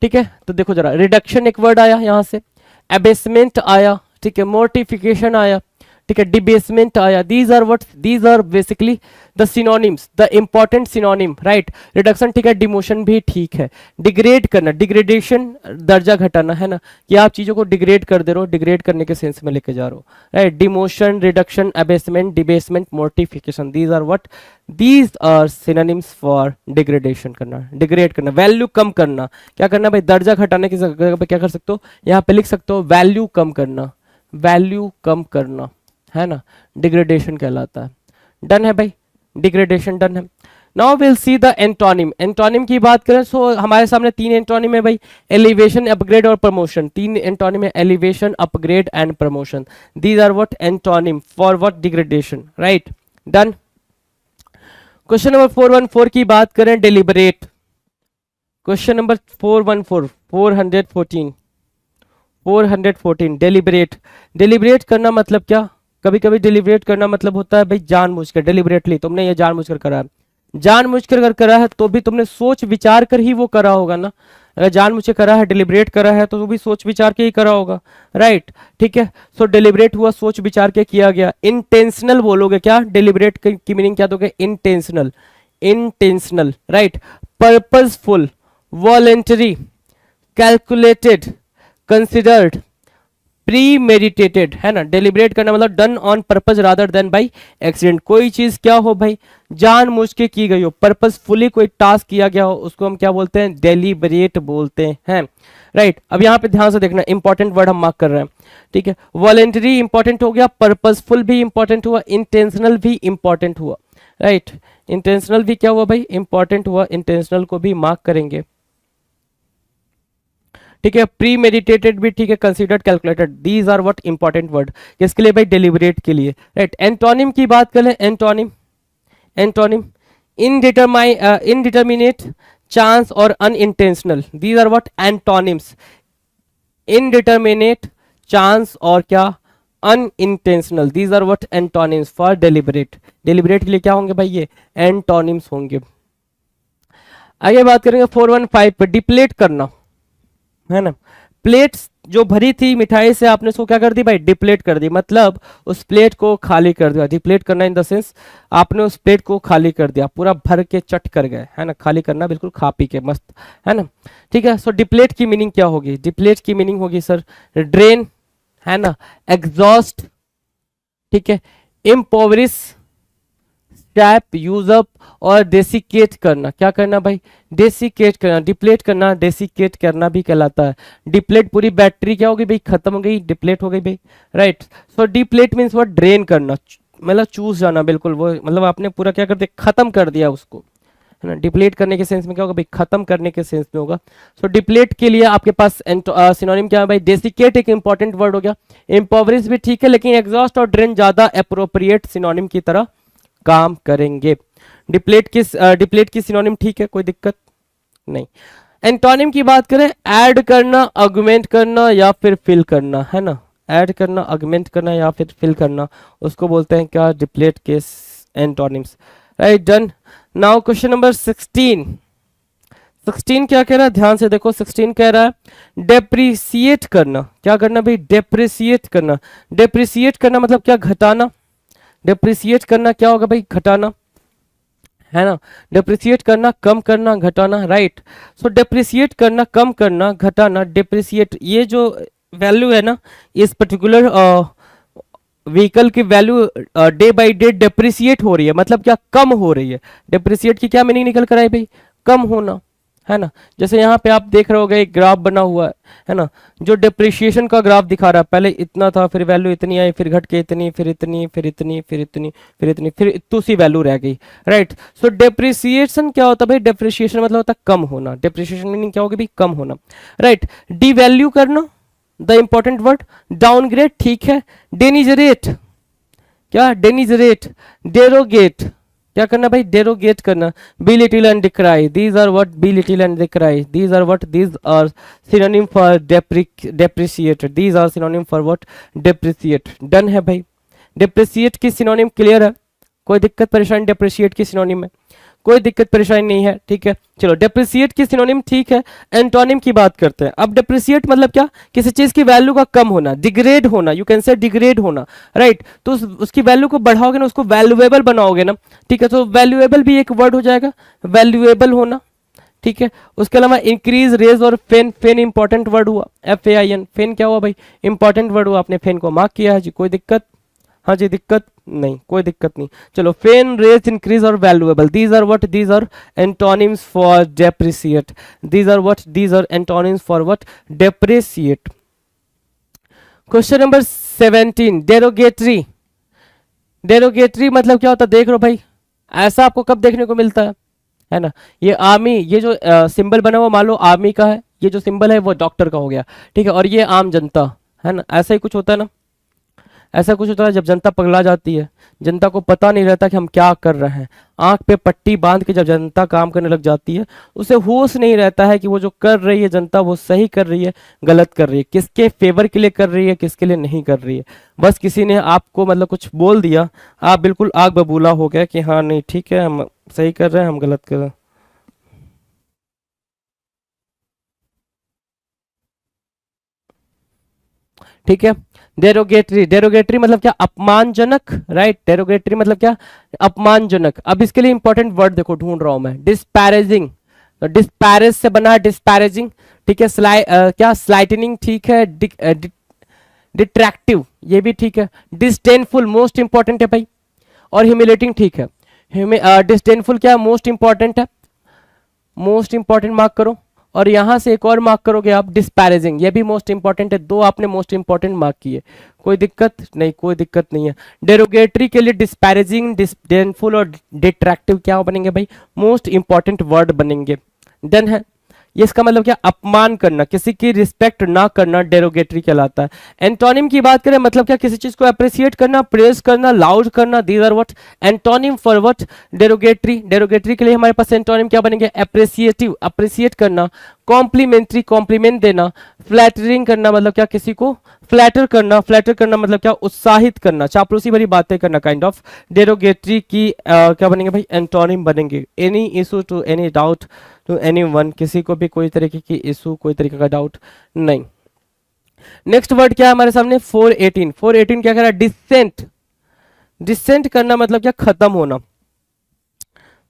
ठीक है। तो देखो जरा, रिडक्शन एक वर्ड आया यहाँ से, एबेसमेंट आया, ठीक है, मोर्टिफिकेशन आया, ठीक है, डिबेसमेंट आया। These are what? These are basically the synonyms, the important synonym, right. Reduction ठीक है, डिमोशन भी ठीक है। डिग्रेड करना, डिग्रेडेशन दर्जा घटाना, है ना, कि आप चीजों को डिग्रेड कर दे रहे हो, डिग्रेड करने के सेंस में लेके जा रहे हो, right. Demotion, reduction, abasement, debasement, mortification, these are what? These are synonyms for degradation करना, डिग्रेड करना, वैल्यू कम करना। क्या करना भाई? दर्जा घटाने की जगह पे क्या कर सकते हो? यहाँ पे लिख सकते हो वैल्यू कम करना, वैल्यू कम करना, है ना, डिग्रेडेशन कहलाता है। डन है भाई, डिग्रेडेशन डन है। Now will see the antonym. Antonym की बात करें सो हमारे सामने तीन एंटोनिम है भाई, एलिवेशन, अपग्रेड और प्रमोशन। तीन एंटोनिम है, elevation, upgrade and promotion. These are what? Antonym for what? Degradation, right. Done. Question number 414 की बात करें, deliberate. Question number 414 deliberate. Deliberate करना मतलब क्या? कभी कभी डेलिबरेट करना मतलब होता है भाई जानबूझकर, डेलिबरेटली तुमने ये जानबूझकर करा है। जानबूझकर अगर करा है तो भी तुमने सोच विचार कर ही वो करा होगा ना। अगर जानबूझकर करा है, डेलिबरेट करा है, तो वो भी सोच विचार के ही करा होगा, राइट? ठीक है, सो डेलिबरेट हुआ, सोच विचार के किया गया। इंटेंशनल बोलोगे क्या? डेलिबरेट की मीनिंग क्या दोगे? Intentional. Intentional, right? Purposeful, voluntary, calculated, considered, pre meditated, है ना? डेलिबरेट करना मतलब done on purpose rather than by accident. कोई चीज क्या हो भाई, जानबूझ के की गई हो, पर्पसफुली कोई टास्क किया गया हो, उसको हम क्या बोलते हैं? डेलिबरेट बोलते हैं, राइट? अब यहाँ पे ध्यान से देखना, इंपॉर्टेंट वर्ड हम मार्क कर रहे हैं, ठीक है? वॉलेंटरी इंपॉर्टेंट हो गया, पर्पसफुल भी इंपॉर्टेंट हुआ, इंटेंशनल भी इंपॉर्टेंट हुआ, राइट? इंटेंशनल भी क्या हुआ भाई? इंपॉर्टेंट हुआ, इंटेंशनल को भी मार्क करेंगे, ठीक है? प्री मेडिटेटेड भी ठीक है, considered, calculated, these are what important word किसके लिए भाई? डेलिबरेट के लिए, राइट? एंटोनिम की बात करें, एंटोनिम, एंटोनिम इनडिटर्मिनेट, चांस और unintentional, these are what? Antonyms. Indeterminate, chance और क्या? Unintentional, these are what? Antonyms for deliberate. Deliberate के लिए क्या होंगे भाई? ये एंटोनिम्स होंगे। आगे बात करेंगे 415 पे, डिप्लेट करना, है ना? प्लेट्स जो भरी थी मिठाई से, आपने उसको क्या कर दी भाई? डिप्लेट कर दी, मतलब उस प्लेट को खाली कर दिया। डिप्लेट करना इन द सेंस आपने उस प्लेट को खाली कर दिया, पूरा भर के चट कर गए, है ना? खाली करना, बिल्कुल खा पी के मस्त, है ना? ठीक है, सो डिप्लेट की मीनिंग क्या होगी? डिप्लेट की मीनिंग होगी सर ड्रेन, है ना? एग्जॉस्ट, ठीक है? इम्पोवरिश, टैप, यूज अप और डेसिकेट करना। क्या करना भाई? डेसिकेट करना। डिप्लेट करना, डेसिकेट करना भी कहलाता है। डिप्लेट पूरी बैटरी क्या हो गई भाई? खत्म हो गई, डिप्लेट हो गई भाई, right? So deplete means what? Drain करना, मतलब चूस जाना, बिल्कुल वो, मतलब आपने पूरा क्या कर दिया? खत्म कर दिया उसको, है ना? डिप्लेट करने के सेंस में क्या होगा भाई? खत्म करने के सेंस में होगा। सो डिप्लेट के लिए आपके पास सिनोनिम क्या है भाई? डेसिकेट एक इंपॉर्टेंट वर्ड हो गया, इम्पोवरिश भी ठीक है, लेकिन एग्जॉस्ट और ड्रेन ज्यादा अप्रोप्रिएट सिनोनिम की तरह काम करेंगे। डिप्लेट की सिनोनिम ठीक है, कोई दिक्कत नहीं। एंटोनिम की बात करें, ऐड करना, अगुमेंट करना या फिर फिल करना, है ना? ऐड करना, अगुमेंट करना या फिर फिल करना, उसको बोलते हैं क्या? डिप्लेट के antonyms, right? Done. Now question number 16। 16 क्या कह रहा है? ध्यान से देखो, 16 कह रहा है डेप्रिसिएट करना। क्या करना भाई? डेप्रिसिएट करना। डेप्रिसिएट करना मतलब क्या? घटाना। डेप्रिसिएट करना क्या होगा भाई? घटाना, है ना? डेप्रिसिएट करना, कम करना, घटाना, राइट? सो डेप्रिसिएट करना, कम करना, घटाना, डेप्रिसिएट, ये जो वैल्यू है ना, इस पर्टिकुलर व्हीकल की value day by day depreciate हो रही है, मतलब क्या? कम हो रही है। डेप्रिसिएट की क्या मीनिंग निकल कर आई भाई? कम होना, है ना? जैसे यहाँ पे आप देख रहे होगे एक ग्राफ बना हुआ है ना? जो डेप्रिसिएशन का ग्राफ दिखा रहा है, पहले इतना था, फिर वैल्यू इतनी आई, फिर घट के इतनी, फिर इतनी, फिर इतनी, फिर इतनी, फिर इतनी, फिर इतनी सी वैल्यू रह गई, राइट? सो डेप्रिसिएशन क्या होता है भाई? डेप्रिसिएशन मतलब होता है कम होना। डेप्रिसिएशन मीनिंग क्या होगी भाई? कम होना, राइट? डिवैल्यू करना, द इंपॉर्टेंट वर्ड। डाउनग्रेड, ठीक है। डेनिजरेट, क्या? डेनिजरेट। डेरोगेट, क्या करना भाई? डेरोगेट करना। belittle and decry, these are what? belittle and decry, these are what? these are synonym for depreciate, these are synonym for what? depreciate। Done है भाई? depreciate की सिनोनिम क्लियर है? कोई दिक्कत परेशानी depreciate की सिनोनिम में? कोई दिक्कत परेशानी नहीं है, ठीक है? चलो, डेप्रिसिएट की सिनोनिम ठीक है। एंटोनिम की बात करते हैं। अब डेप्रिसिएट मतलब क्या? किसी चीज की वैल्यू का कम होना, डिग्रेड होना, यू कैन से डिग्रेड होना, राइट? तो उसकी वैल्यू को बढ़ाओगे ना, उसको वैल्यूएबल बनाओगे ना, ठीक है? तो वैल्यूएबल भी एक वर्ड हो जाएगा, वैल्यूएबल होना, ठीक है? उसके अलावा इंक्रीज, रेज और फेन। फेन इंपॉर्टेंट वर्ड हुआ, FAIN। फेन क्या हुआ भाई? इंपॉर्टेंट वर्ड हुआ, आपने फेन को मार्क किया है जी, कोई दिक्कत? हाँ जी, दिक्कत नहीं, कोई दिक्कत नहीं। चलो, फेन, रेज, इंक्रीज और valuable, these are what? These are antonyms for depreciate. These are what? These are antonyms for what? Depreciate. Question number 17, derogatory. Derogatory मतलब क्या होता है? देख लो भाई, ऐसा आपको कब देखने को मिलता है ना? ये आर्मी, ये जो सिंबल बना हुआ मान लो आर्मी का है, ये जो सिंबल है वो डॉक्टर का हो गया, ठीक है? और ये आम जनता, है ना? ऐसा ही कुछ होता है ना? ऐसा कुछ होता है जब जनता पगला जाती है, जनता को पता नहीं रहता कि हम क्या कर रहे हैं, आंख पे पट्टी बांध के जब जनता काम करने लग जाती है, उसे होश नहीं रहता है कि वो जो कर रही है जनता वो सही कर रही है गलत कर रही है, किसके फेवर के लिए कर रही है किसके लिए नहीं कर रही है। बस किसी ने आपको मतलब कुछ बोल दिया, आप बिल्कुल आग बबूला हो गया कि हाँ नहीं ठीक है हम सही कर रहे हैं हम गलत कर रहे हैं। ठीक है। डेरोगेटरी, डेरोगेटरी मतलब क्या, अपमानजनक, राइट। डेरोगेटरी मतलब क्या, अपमानजनक। अब इसके लिए इंपॉर्टेंट वर्ड देखो ढूंढ रहा हूं मैं, डिस्पैरेजिंग, डिस्पैरेज से बना है डिस्पैरेजिंग, ठीक है। क्या स्लाइटनिंग, ठीक है। डिट्रैक्टिव ये भी ठीक है। डिस्डेनफुल मोस्ट इंपॉर्टेंट है भाई, और ह्यूमिलेटिंग ठीक है। डिस्डेनफुल क्या मोस्ट इंपॉर्टेंट है, मोस्ट इंपॉर्टेंट मार्क करो, और यहां से एक और मार्क करोगे आप डिस्पैरेजिंग, ये भी मोस्ट इंपॉर्टेंट है। दो आपने मोस्ट इंपॉर्टेंट मार्क किए, कोई दिक्कत नहीं, कोई दिक्कत नहीं है। डेरोगेटरी के लिए डिस्पैरेजिंग, डिस्डेनफुल और डिट्रैक्टिव क्या बनेंगे भाई, मोस्ट इंपॉर्टेंट वर्ड बनेंगे। डन है। ये इसका मतलब क्या, अपमान करना, किसी की रिस्पेक्ट ना करना डेरोगेटरी कहलाता है। एंटोनिम की बात करें मतलब क्या, किसी चीज को अप्रिशिएट करना, प्रेज करना, लाउड करना, these are what antonym for what, derogatory. Derogatory के लिए हमारे पास एंटोनिम क्या बनेंगे, अप्रिसिएटिव, अप्रिशिएट करना, कॉम्प्लीमेंट्री, कॉम्प्लीमेंट देना, फ्लैटरिंग करना मतलब क्या, किसी को फ्लैटर करना, फ्लैटर करना मतलब क्या, उत्साहित करना, चापलूसी भरी बातें करना, काइंड ऑफ। डेरोगेटरी की क्या बनेंगे भाई, एंटोनिम बनेंगे। Any issue to any doubt to anyone, किसी को भी कोई तरीके की इशू, कोई तरीके का डाउट नहीं। नेक्स्ट वर्ड क्या है हमारे सामने, 418। 418 क्या कह रहा है, डिसेंट। डिसेंट करना मतलब क्या, खत्म होना,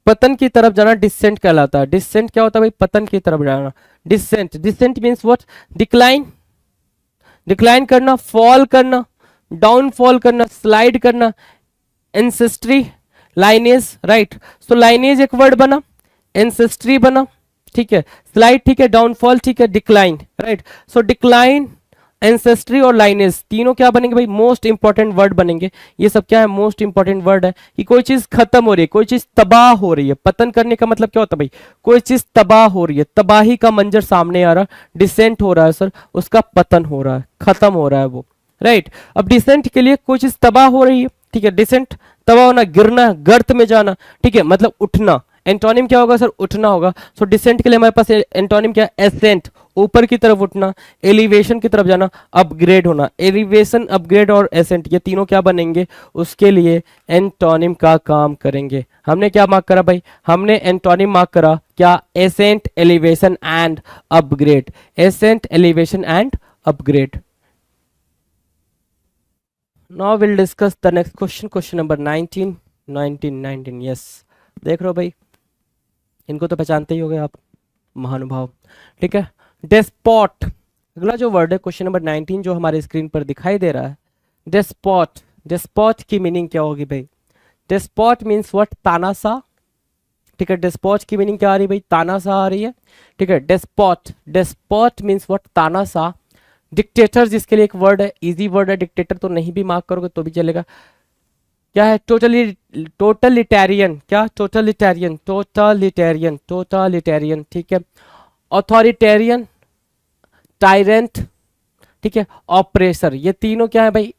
पतन की तरफ जाना डिसेंट कहलाता है। डिसेंट क्या होता है भाई, पतन की तरफ जाना। Descent, descent means what, decline, decline करना, फॉल करना, डाउनफॉल करना, स्लाइड करना, ancestry, lineage, right. So lineage एक वर्ड बना, एंसेस्ट्री बना, ठीक है, स्लाइड ठीक है, डाउनफॉल ठीक है, decline, right. So decline, ancestry और लाइनेज तीनों क्या बनेंगे भाई, मोस्ट इंपॉर्टेंट वर्ड बनेंगे। ये सब क्या है, मोस्ट इंपॉर्टेंट वर्ड है कि कोई चीज खत्म हो रही है, कोई चीज तबाह हो रही है। पतन करने का मतलब क्या होता है भाई, कोई चीज तबाह हो रही है, तबाही का मंजर सामने आ रहा, डिसेंट हो रहा है सर, उसका पतन हो रहा है, खत्म हो रहा है वो, राइट। अब डिसेंट के लिए कोई चीज तबाह हो रही है, ठीक है, डिसेंट तबाह होना, गिरना, गर्त में जाना, ठीक है, मतलब उठना। एंटोनिम क्या होगा सर, उठना होगा। सो डिसेंट के लिए हमारे पास एंटोनिम क्या है, एसेंट, ऊपर की तरफ उठना, एलिवेशन की तरफ जाना, अपग्रेड होना। एलिवेशन, अपग्रेड और एसेंट ये तीनों क्या बनेंगे, उसके लिए एंटोनिम का काम करेंगे। हमने क्या मार्क करा भाई, हमने एंटोनिम मार्क करा क्या, ascent, elevation and upgrade. Ascent, elevation and upgrade. Now will discuss the next question, question number 19। 19 yes, देख रहे हो भाई, इनको तो पहचानते ही होंगे आप, महानुभाव, ठीक है। डेस्पॉट, अगला जो वर्ड है क्वेश्चन नंबर 19 जो हमारे स्क्रीन पर दिखाई दे रहा है, डेस्पॉट। डेस्पॉट की मीनिंग क्या होगी भाई, डेस्पॉट मीन्स व्हाट, तानाशाह, ठीक है। डेस्पॉट की मीनिंग क्या आ रही है भाई, तानाशाह आ रही है, ठीक है। डेस्पॉट, डेस्पॉट मीन्स व्हाट, तानाशाह। डिक्टेटर जिसके लिए एक वर्ड है, इजी वर्ड है, डिक्टेटर तो नहीं भी मार्क करोगे तो भी चलेगा। क्या है, टोटलिटेरियन, क्या, टोटलिटेरियन, टोटलिटेरियन, टोटलिटेरियन, ठीक है। ऑथोरिटेरियन, टायरेंट, ठीक है, ऑपरेसर, ये तीनों क्या है भाई,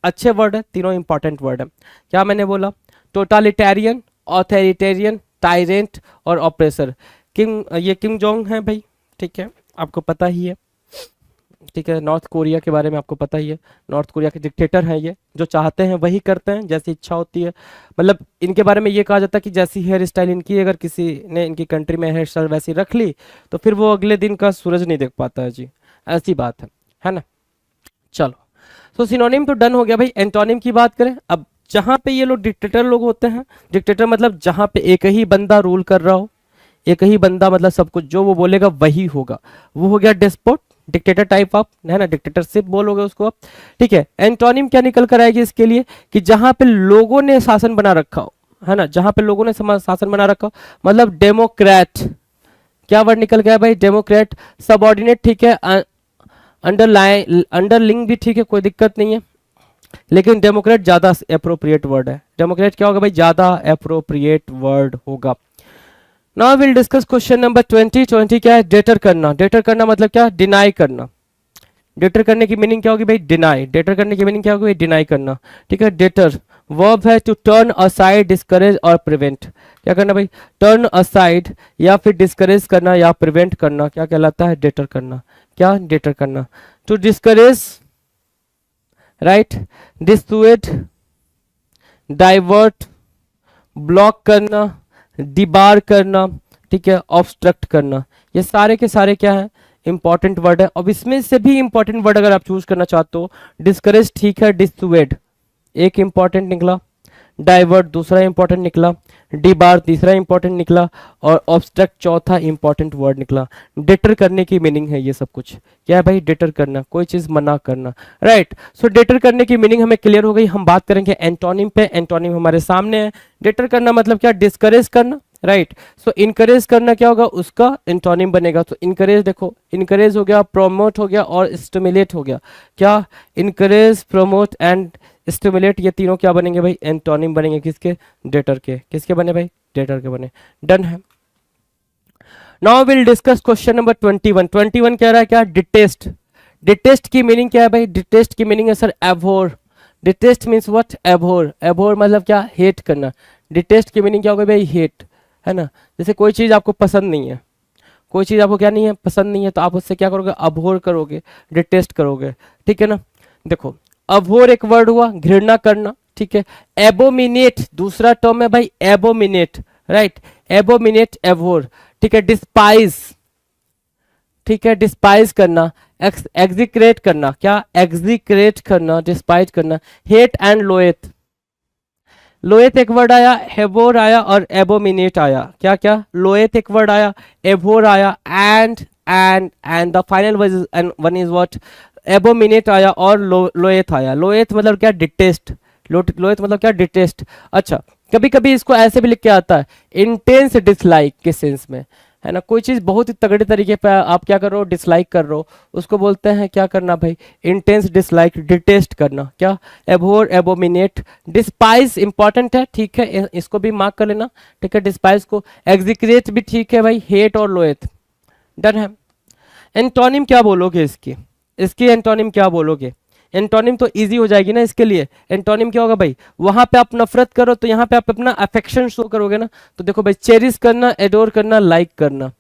अच्छे वर्ड है, तीनों इंपॉर्टेंट वर्ड है। क्या मैंने बोला, टोटलिटेरियन, ऑथोरिटेरियन, टायरेंट और ऑपरेसर। ये किम जोंग है भाई, ठीक है, आपको पता ही है, ठीक है। नॉर्थ कोरिया के बारे में आपको पता ही है, नॉर्थ कोरिया के डिक्टेटर हैं ये, जो चाहते हैं वही करते हैं, जैसी इच्छा होती है। मतलब इनके बारे में ये कहा जाता है कि जैसी हेयर स्टाइल इनकी, अगर किसी ने इनकी कंट्री में हेयर स्टाइल वैसी रख ली तो फिर वो अगले दिन का सूरज नहीं देख पाता है जी, ऐसी बात है ना। चलो, तो सिनोनिम तो डन हो गया भाई। एंटोनिम की बात करें, अब जहां पे ये लोग डिक्टेटर लोग होते हैं, डिक्टेटर मतलब जहां पे एक ही बंदा रूल कर रहा हो, एक ही बंदा मतलब सब कुछ जो वो बोलेगा वही होगा, वो हो गया डेस्पोट, डिक्टेटर टाइप आप, है ना, डिक्टेटरशिप बोलोगे उसको आप, ठीक है। एंटोनिम क्या निकल कर आएगी इसके लिए, कि जहां पे लोगों ने शासन बना रखा हो, है ना, जहां पे लोगों ने शासन बना रखा हो, मतलब डेमोक्रेट। क्या वर्ड निकल गया भाई, डेमोक्रेट। सबऑर्डिनेट ठीक है, अंडरलाइन, अंडरलिंग भी ठीक है, कोई दिक्कत नहीं है, लेकिन डेमोक्रेट ज्यादा अप्रोप्रिएट वर्ड है। डेमोक्रेट क्या होगा भाई, ज्यादा अप्रोप्रिएट वर्ड होगा। Now will discuss question number 20। 20 क्या है, डेटर करना। डेटर करना मतलब क्या, डिनाई करना, डेटर करने की मीनिंग क्या होगी भाई? डिनाई। डेटर करने की मीनिंग क्या होगी भाई? डिनाई करना, ठीक है। डेटर वर्ब है टू टर्न असाइड, डिस्करेज और प्रिवेंट। क्या करना भाई? टर्न असाइड या फिर डिस्करेज करना या प्रिवेंट करना, क्या कहलाता है? डेटर करना। क्या? डेटर करना। To discourage, right, dissuade, divert, block करना, डिबार करना, ठीक है, ऑब्स्ट्रक्ट करना, ये सारे के सारे क्या है? इंपॉर्टेंट वर्ड है। अब इसमें से भी इंपॉर्टेंट वर्ड अगर आप चूज करना चाहते हो, डिस्करेज ठीक है, डिसुएड एक इंपॉर्टेंट निकला, डाइवर्ट दूसरा इंपॉर्टेंट निकला, डिबार तीसरा इंपॉर्टेंट निकला और ऑब्स्ट्रक्ट चौथा इंपॉर्टेंट वर्ड निकला। डेटर करने की मीनिंग है ये सब कुछ। क्या है भाई? डेटर करना, कोई चीज मना करना, राइट। सो डेटर करने की मीनिंग हमें क्लियर हो गई। हम बात करेंगे एंटोनिम पे। एंटोनिम हमारे सामने है। डेटर करना मतलब क्या? डिस्करेज करना, राइट। सो इनकरेज करना क्या होगा? उसका एंटोनिम बनेगा। तो इनकरेज देखो, इनकरेज हो गया, प्रोमोट हो गया और स्टिमुलेट हो गया। क्या? इनकरेज, प्रोमोट एंड स्टिमुलेट, ये तीनों क्या बनेंगे भाई? एंटोनिम बनेंगे। किसके? डेटर के। किसके बने भाई? डेटर के बने। डन है। Now will discuss question number 21। 21 कह रहा है क्या? डिटेस्ट। डिटेस्ट की मीनिंग क्या है भाई? डिटेस्ट की मीनिंग है sir abhor. Detest means what? Abhor. Abhor मतलब क्या? हेट करना। डिटेस्ट की मीनिंग क्या होगा भाई? हेट, है ना। जैसे कोई चीज आपको पसंद नहीं है, कोई चीज आपको क्या नहीं है? पसंद नहीं है, तो आप उससे क्या करोगे? अबहोर करोगे, डिटेस्ट करोगे, ठीक है ना। देखो, अबहोर एक वर्ड हुआ, घृणा करना, ठीक है। एबोमिनेट दूसरा टर्म है भाई, एबोमिनेट, राइट। एबोमिनेट, एबहोर, ठीक है। डिस्पाइज, ठीक है, डिस्पाइज करना। एग्जिक्रेट करना, क्या? एग्जिक्रेट करना, डिस्पाइज करना। हेट एंड लोएथ, लोएथ एक वर्ड आया, हेबोर आया और एबोमिनेट आया। क्या क्या? लोएथ एक वर्ड आया, एबोर आया and the final one is what? Abominate आया और लोएथ आया। लोएथ मतलब क्या? डिटेस्ट। लोएथ मतलब क्या? डिटेस्ट। अच्छा, कभी कभी इसको ऐसे भी लिख के आता है, इंटेंस डिसलाइक के सेंस में, है ना। कोई चीज बहुत ही तगड़े तरीके पे आप क्या कर रहे हो? डिसलाइक कर रहे हो, उसको बोलते हैं क्या करना भाई? इंटेंस डिसलाइक, डिटेस्ट करना। क्या? एबहोर, एबोमिनेट। डिस्पाइज इंपॉर्टेंट है, ठीक है, इसको भी मार्क कर लेना, ठीक है। डिस्पाइज को। एग्जिक्रेट भी ठीक है भाई, हेट और लोएथ। डन है। एंटोनिम क्या बोलोगे इसकी? इसकी एंटोनिम क्या बोलोगे? एंटोनिम तो इजी हो जाएगी ना इसके लिए। एंटोनिम क्या होगा भाई? वहां पे आप नफरत करो तो यहाँ पे आप अपना अफेक्शन शो करोगे ना। तो देखो भाई, चेरिश करना, एडोर करना, लाइक करना।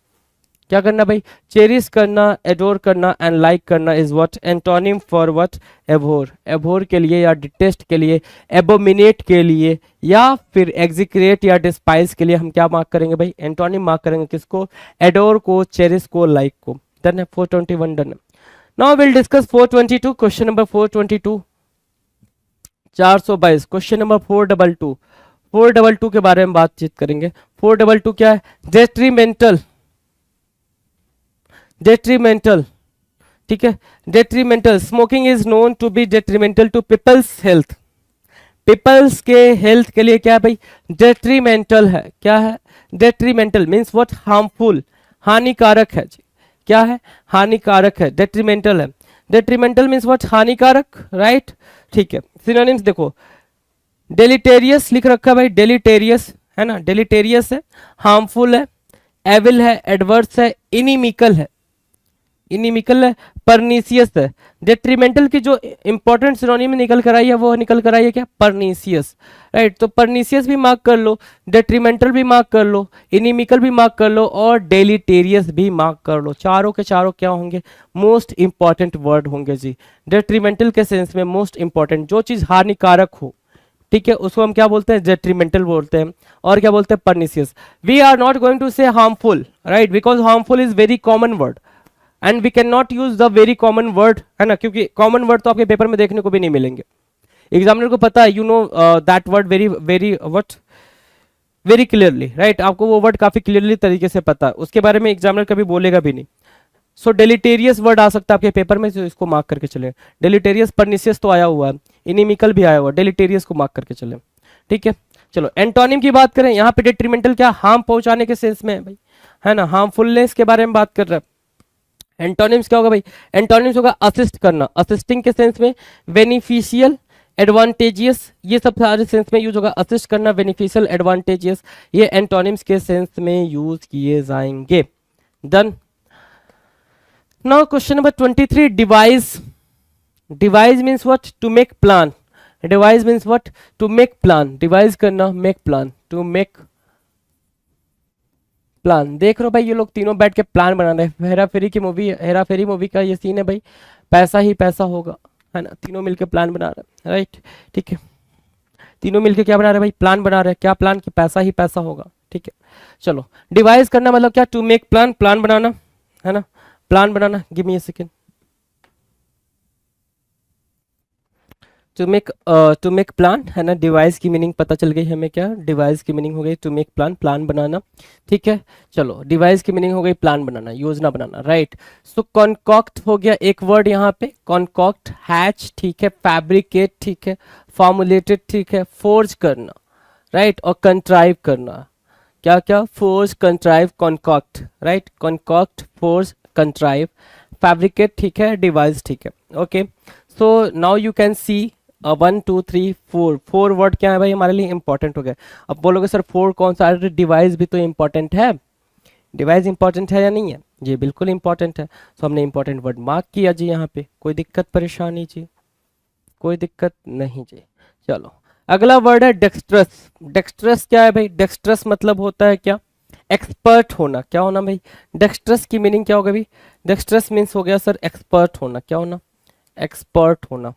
क्या करना भाई? चेरिश करना, एडोर करना एंड लाइक करना is what? Antonym for what? Abhor. Abhor के लिए या डिटेस्ट के लिए, एबोमिनेट के लिए या फिर एग्जिक्रेट या डिस्पाइस के लिए हम क्या मार्क करेंगे भाई? एंटोनिम मार्क करेंगे। किसको? एडोर को, चेरिश को, लाइक को। डन है। 421 डन है। Now will discuss 422। Question number 422, 422। Question number 422, 422 के बारे में बातचीत करेंगे। 422 क्या है? डेट्रीमेंटल, डेट्रीमेंटल, ठीक है। Detrimental, smoking is known to be detrimental to people's health. People's के हेल्थ के लिए क्या है भाई? डेट्रीमेंटल है। क्या है? Detrimental means what? हार्मफुल, हानिकारक है जी। क्या है? हानिकारक है, डेट्रीमेंटल है। Detrimental means what? हानिकारक, राइट, ठीक है। सिनोनिम्स देखो, डेलिटेरियस लिख रखा है भाई, डेलिटेरियस, है ना, डेलिटेरियस है, हार्मफुल है, एविल है, एडवर्स है, इनिमिकल है, इनिमिकल है, परनीसियस है। डेट्रीमेंटल की जो इंपॉर्टेंट सिनोनिम निकल कर आई है वो निकल कर आई है क्या? Pernicious, right. तो परनीसियस भी मार्क कर लो, डेट्रीमेंटल भी मार्क कर लो, इनिमिकल भी मार्क कर लो और डेलिटेरियस भी मार्क कर लो। चारों के चारों क्या होंगे? मोस्ट इंपॉर्टेंट वर्ड होंगे जी। डेट्रीमेंटल के सेंस में मोस्ट इंपॉर्टेंट, जो चीज हानिकारक हो, ठीक है, उसको हम क्या बोलते हैं? डेट्रीमेंटल बोलते हैं। और क्या बोलते हैं? Pernicious. We are not going to say harmful, right, because harmful is very common word and we can not use the very common word, है ना, क्योंकि कॉमन वर्ड तो आपके पेपर में देखने को भी नहीं मिलेंगे। एग्जामिनर को पता है, you know that word very very what? Very clearly, right. आपको वो वर्ड काफी क्लियरली तरीके से पता है, उसके बारे में एग्जामिनर कभी बोलेगा भी नहीं। सो डेलिटेरियस वर्ड आ सकता है आपके पेपर में, तो इसको मार्क करके चले। डेलिटेरियस, परनीसियस तो आया हुआ है, इनिमिकल भी आया हुआ है, डेलिटेरियस को मार्क करके चले, ठीक है। चलो एंटोनिम की बात करें, यहाँ पे डेट्रीमेंटल क्या? हार्म पहुंचाने के सेंस में है भाई, है ना, हार्मफुलनेस के बारे में बात कर रहे हैं। एंटोनिम्स क्या होगा भाई? एंटोनिम्स होगा असिस्ट करना, असिस्टिंग के सेंस में, बेनिफिशियल, एडवांटेजियस, ये सब सारे सेंस में यूज होगा। असिस्ट करना, बेनिफिशियल, एडवांटेजियस, ये एंटोनिम्स के सेंस में यूज किए जाएंगे। Done. Now question number 23, devise, devise means what, to make plan. Devise means what, to make plan, devise करना, make plan, to make plan. देख रहे हो भाई ये लोग तीनों बैठ के प्लान बना रहे हैं। हेरा फेरी की मूवी, हेरा फेरी मूवी का ये सीन है भाई, पैसा ही पैसा होगा, है ना। तीनों मिलके प्लान बना रहे हैं, राइट, ठीक है। तीनों मिलके क्या बना रहे हैं भाई, प्लान बना रहे हैं। क्या प्लान, कि पैसा ही पैसा होगा, ठीक है। चलो, डिवाइस करना मतलब क्या, टू मेक प्लान, प्लान बनाना, है ना, प्लान बनाना। Give me a second. To make plan, है ना। डिवाइस की मीनिंग पता चल गई हमें, क्या डिवाइस की मीनिंग हो गई टू मेक प्लान, प्लान बनाना, ठीक है। चलो, डिवाइस की मीनिंग हो गई प्लान बनाना, योजना बनाना, राइट। सो कॉन्कॉक्ट हो गया एक वर्ड यहाँ पे, कॉन्कॉक्ट, हैच, ठीक है, फैब्रिकेट, ठीक है, फॉर्मुलेटेड, ठीक है, फोर्ज करना, राइट, और कंट्राइव करना। क्या क्या, forge, contrive, concoct, right, concoct, forge, contrive, fabricate, ठीक है, डिवाइस, ठीक है, okay. So now you can see 1 2 3 4, 4 word क्या है भाई हमारे लिए इंपॉर्टेंट हो गए। अब बोलोगे सर 4 कौन सा, अरे डिवाइस भी तो इंपॉर्टेंट है। डिवाइस इंपॉर्टेंट है या नहीं है, जी बिल्कुल इंपॉर्टेंट है। तो हमने इंपॉर्टेंट वर्ड मार्क किया जी यहाँ पे, कोई दिक्कत परेशानी जी, कोई दिक्कत नहीं जी। चलो, अगला वर्ड है डेक्स्ट्रस। डेक्स्ट्रस क्या है भाई, डेक्स्ट्रस मतलब होता है क्या, एक्सपर्ट होना। क्या होना भाई, डेक्स्ट्रस की मीनिंग क्या होगा भाई, डेक्स्ट्रस मीन्स हो गया सर एक्सपर्ट होना। क्या होना, एक्सपर्ट होना,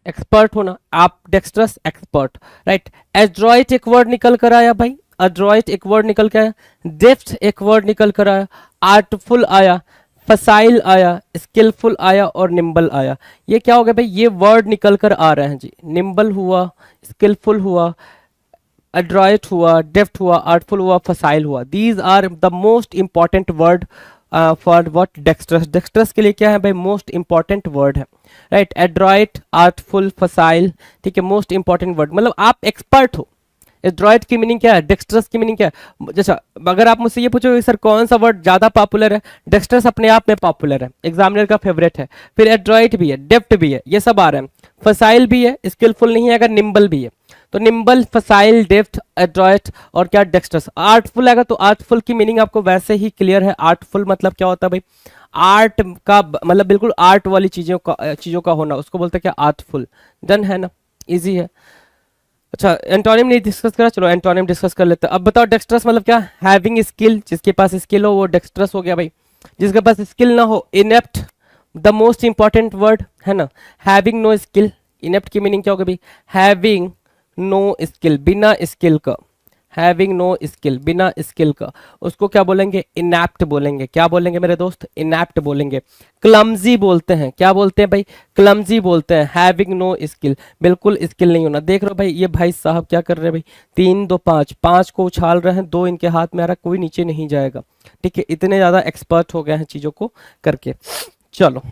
एक्सपर्ट होना, आप डेक्स्ट्रस, एक्सपर्ट, राइट। एड्रॉइट एक वर्ड निकल कर आया भाई, एड्रॉइट एक वर्ड निकल के आया, डेफ्ट एक वर्ड निकल कर आया, आर्टफुल आया, फसाइल आया, स्किलफुल आया, और निम्बल आया। ये क्या हो गया भाई, ये वर्ड निकल कर आ रहे हैं जी। निम्बल हुआ, स्किलफुल हुआ, एड्रॉइट हुआ, डेफ्ट हुआ, आर्टफुल हुआ, फसाइल हुआ। These are the most important word for what, dexterous. Dexterous के लिए क्या है भाई, मोस्ट इंपॉर्टेंट वर्ड है, राइट। एड्रॉइट, आर्टफुल, फसाइल, ठीक है, मोस्ट इंपॉर्टेंट वर्ड, मतलब आप एक्सपर्ट हो। एड्रॉइट की मीनिंग क्या है, डेक्स्ट्रस की मीनिंग क्या है। जैसा अगर आप मुझसे ये पूछो सर कौन सा वर्ड ज्यादा पॉपुलर है, डेक्स्ट्रस अपने आप में पॉपुलर है, एग्जामिनर का फेवरेट है। फिर एड्रॉइट भी है, डेप्ट भी है, ये सब आ रहे हैं। फसाइल भी है, स्किलफुल नहीं है अगर निम्बल भी है। तो निम्बल, फसाइल, डेप्थ, एड्रॉइट, और क्या डेक्स्ट्रस। आर्टफुल आएगा तो आर्टफुल की मीनिंग आपको वैसे ही क्लियर है। आर्टफुल मतलब क्या होता है भाई, आर्ट का मतलब बिल्कुल आर्ट वाली चीजों का होना, उसको बोलते हैं क्या, आर्टफुल। डन है ना, इजी है। अच्छा, एंटोनिम नहीं डिस्कस करा, चलो एंटोनिम डिस्कस कर लेते हैं। अब बताओ डेक्स्ट्रस मतलब क्या, हैविंग स्किल, जिसके पास स्किल हो वो डेक्स्ट्रस हो गया भाई। जिसके पास स्किल ना हो, inept, the most important word, है ना। हैविंग नो स्किल, इनेप्ट की मीनिंग क्या होगी भाई, हैविंग नो स्किल, बिना स्किल का, हैविंग नो स्किल, बिना स्किल का, उसको क्या बोलेंगे, इनैप्ट बोलेंगे। क्या बोलेंगे मेरे दोस्त, इनैप्ट बोलेंगे। क्लमजी बोलते हैं, क्या बोलते हैं भाई, क्लमजी बोलते हैं। हैविंग नो स्किल, बिल्कुल स्किल नहीं होना। देख रहे हो भाई ये भाई साहब क्या कर रहे हैं भाई, 3 2 5, 5 को उछाल रहे हैं, 2 इनके हाथ में आ रहा, कोई नीचे नहीं जाएगा, ठीक है। इतने ज्यादा एक्सपर्ट हो गए हैं चीजों को करके। चलो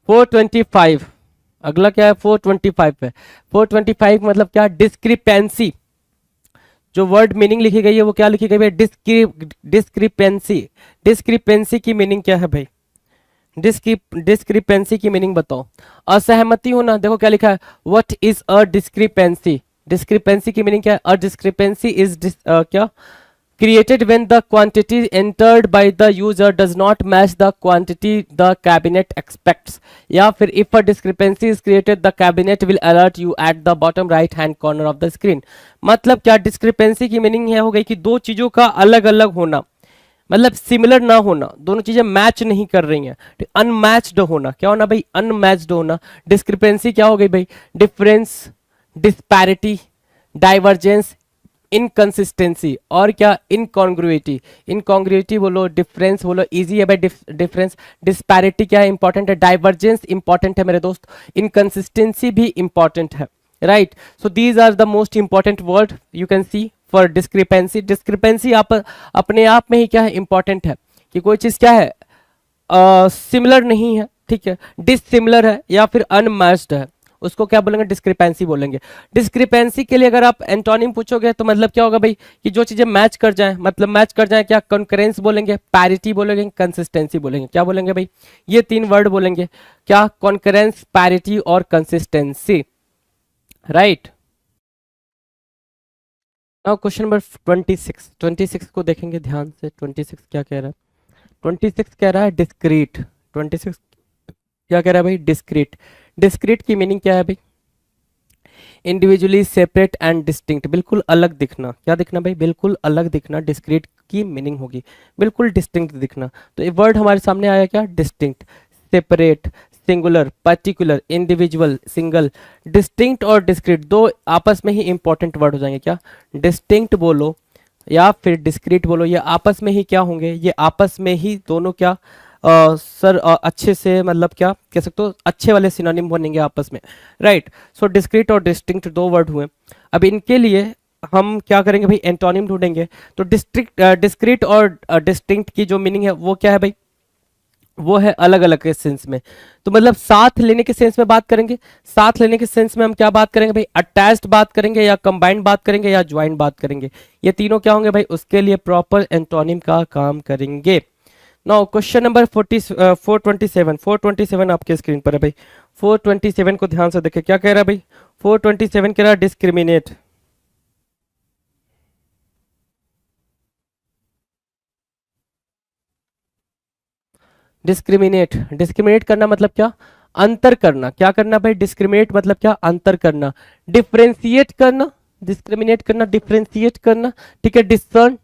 425, अगला क्या है 425 पे। 425 मतलब क्या, डिस्क्रिपेंसी। जो वर्ड मीनिंग लिखी गई है वो क्या लिखी गई है, डिस्क्रिपेंसी। डिस्क्रिपेंसी की मीनिंग क्या है भाई, डिस्क्रिपेंसी की मीनिंग बताओ। असहमति होना, देखो क्या लिखा है, what is a discrepancy. Discrepancy की मीनिंग क्या है, अ डिस्क्रिपेंसी इज क्या, created when the quantity entered by the user does not match the quantity the cabinet expects, या फिर if a discrepancy is created the cabinet will alert you at the bottom right hand corner of the screen। मतलब क्या, discrepancy की meaning यह हो गई कि दो चीजों का अलग अलग होना, मतलब सिमिलर ना होना, दोनों चीजें मैच नहीं कर रही हैं, अनमैच्ड होना। क्या होना भाई, अनमैच्ड होना। डिस्क्रिपेंसी क्या हो गई भाई, डिफरेंस, डिस्पैरिटी, डाइवर्जेंस, इनकंसिस्टेंसी, और क्या, इनकॉन्ग्रुइटी। इनकॉन्ग्रुइटी बोलो, डिफरेंस बोलो, इजी है भाई डिफरेंस। डिस्पैरिटी क्या है, इंपॉर्टेंट है। डाइवर्जेंस इंपॉर्टेंट है मेरे दोस्त, इनकंसिस्टेंसी भी इंपॉर्टेंट है, right. So these are the most important word you can see for discrepancy. Discrepancy आप अपने आप में ही क्या है, इंपॉर्टेंट है, कि कोई चीज क्या है, सिमिलर नहीं है, ठीक है, डिसिमिलर है, या फिर अनमैच्ड है, उसको क्या बोलेंगे, डिस्क्रिपेंसी बोलेंगे। डिस्क्रिपेंसी के लिए अगर आप एंटोनिम पूछोगे तो मतलब क्या होगा भाई, कि जो चीजें मैच कर जाएं, मतलब मैच कर जाएं, क्या, कॉन्करेंस बोलेंगे, पैरिटी बोलेंगे, कंसिस्टेंसी बोलेंगे। क्या बोलेंगे भाई, ये 3 वर्ड बोलेंगे, क्या, कॉन्करेंस, पैरिटी और consistency, right. Now question number 26 को देखेंगे ध्यान से। 26 क्या कह रहा है, 26 कह रहा है डिस्क्रीट। 26 क्या कह रहा है भाई, डिस्क्रीट। डिस्क्रीट की मीनिंग क्या है भाई, इंडिविजुअली सेपरेट एंड डिस्टिंक्ट, बिल्कुल अलग दिखना। क्या दिखना भाई, बिल्कुल अलग दिखना। डिस्क्रीट की मीनिंग होगी बिल्कुल डिस्टिंक्ट दिखना। तो ये वर्ड हमारे सामने आया क्या, distinct, separate, singular, particular, individual, single. Distinct और डिस्क्रीट दो आपस में ही इंपॉर्टेंट वर्ड हो जाएंगे। क्या, डिस्टिंक्ट बोलो या फिर डिस्क्रीट बोलो, ये आपस में ही क्या होंगे, ये आपस में ही दोनों क्या सर अच्छे से मतलब क्या कह सकते हो, अच्छे वाले सिनोनिम बनेंगे आपस में, राइट। सो डिस्क्रीट और डिस्टिंक्ट दो वर्ड हुए। अब इनके लिए हम क्या करेंगे भाई, एंटोनिम ढूंढेंगे। तो डिस्क्रीट और डिस्टिंक्ट की जो मीनिंग है वो क्या है भाई, वो है अलग अलग के सेंस में। तो मतलब साथ लेने के सेंस में बात करेंगे। साथ लेने के सेंस में हम क्या बात करेंगे भाई, अटैच्ड बात करेंगे या कंबाइंड बात करेंगे या ज्वाइंट बात करेंगे। ये तीनों क्या होंगे भाई, उसके लिए प्रॉपर एंटोनिम का काम करेंगे। नाउ क्वेश्चन नंबर 427 आपके स्क्रीन पर है भाई। 427 को ध्यान से देखें, क्या कह रहा है भाई, 427 कह रहा है डिस्क्रिमिनेट। डिस्क्रिमिनेट, डिस्क्रिमिनेट करना मतलब क्या, अंतर करना। क्या करना भाई, डिस्क्रिमिनेट मतलब क्या, अंतर करना। डिफ्रेंशिएट करना, डिस्क्रिमिनेट करना, डिफ्रेंशिएट करना, ठीक है। डिसर्न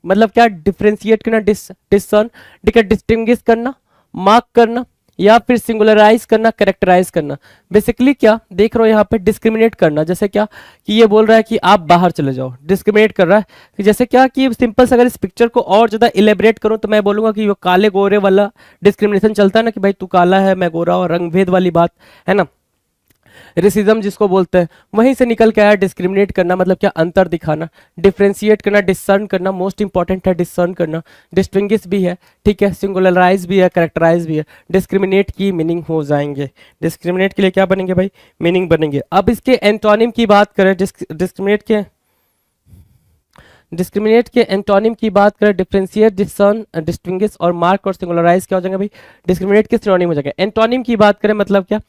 मतलब क्या, डिफ्रेंशिएट करना, डिसर्न, ठीक है। डिस्टिंग्विश करना, मार्क करना, या फिर सिंगुलराइज करना, कैरेक्टराइज करना। बेसिकली क्या देख रहे हो यहाँ पे, डिस्क्रिमिनेट करना। जैसे क्या कि ये बोल रहा है कि आप बाहर चले जाओ, डिस्क्रिमिनेट कर रहा है। कि जैसे क्या कि सिंपल से अगर इस पिक्चर को और ज्यादा इलेबरेट करूं तो मैं बोलूंगा कि वो काले गोरे वाला डिस्क्रिमिनेशन चलता है ना, कि भाई तू काला है मैं गोरा, और रंग भेद वाली बात है ना, रेसिज्म जिसको बोलते हैं, वहीं से निकल के आया डिस्क्रिमिनेट करना मतलब क्या, अंतर दिखाना। डिफ्रेंशिएट करना, डिसर्न करना, मोस्ट इंपॉर्टेंट है डिसर्न करना। डिस्टिंग्विश भी है, ठीक है, सिंगुलराइज भी है, कैरेक्टराइज भी है। डिस्क्रिमिनेट की मीनिंग हो जाएंगे। डिस्क्रिमिनेट के लिए क्या बनेंगे भाई, मीनिंग बनेंगे। अब इसके एंटोनिम की बात करें, डिस्क्रिमिनेट के एंटोनिम की बात करें, डिफरेंशिएट, डिसर्न, डिस्टिंग्विश और मार्क और सिंगुलराइज क्या हो जाएंगे भाई, डिस्क्रिमिनेट के सिनोनिम हो जाएंगे। एंटोनिम की बात करें मतलब क्या,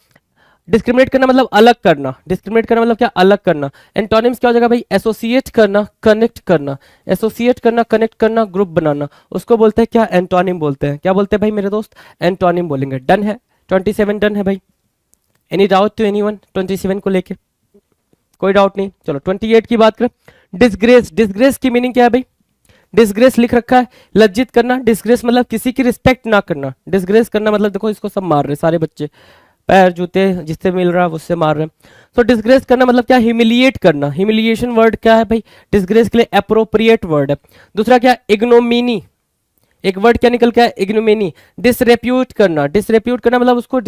डिस्क्रिमिनेट करना मतलब अलग करना। डिस्क्रिमिनेट करना मतलब क्या, अलग करना। एंटोनिम्स क्या हो जाएगा भाई, एसोसिएट करना, कनेक्ट करना। एसोसिएट करना, कनेक्ट करना, ग्रुप बनाना, उसको बोलते हैं क्या, एंटोनिम बोलते हैं। क्या बोलते हैं भाई मेरे दोस्त, एंटोनिम बोलेंगे। डन है, 27 डन है भाई। एनी डाउट टू एनीवन 27 को लेके, कोई डाउट नहीं। चलो 28 की बात करें, डिसग्रेस। डिसग्रेस की मीनिंग क्या है भाई, डिसग्रेस लिख रखा है, लज्जित करना। डिसग्रेस मतलब किसी की रिस्पेक्ट ना करना। डिसग्रेस करना मतलब देखो इसको सब मार रहे सारे बच्चे, पैर जूते जिससे मिल रहा है उससे मार रहे हैं। तो डिसग्रेस करना मतलब क्या, ह्यूमिलिएट करना। ह्यूमिलिएशन वर्ड क्या है भाई, डिसग्रेस के लिए अप्रोप्रिएट वर्ड है। दूसरा क्या, इग्नोमिनी, एक वर्ड क्या निकल के, इग्नोमिनी। डिसरेप्यूट करना, डिसरेप्यूट करना मतलब उसको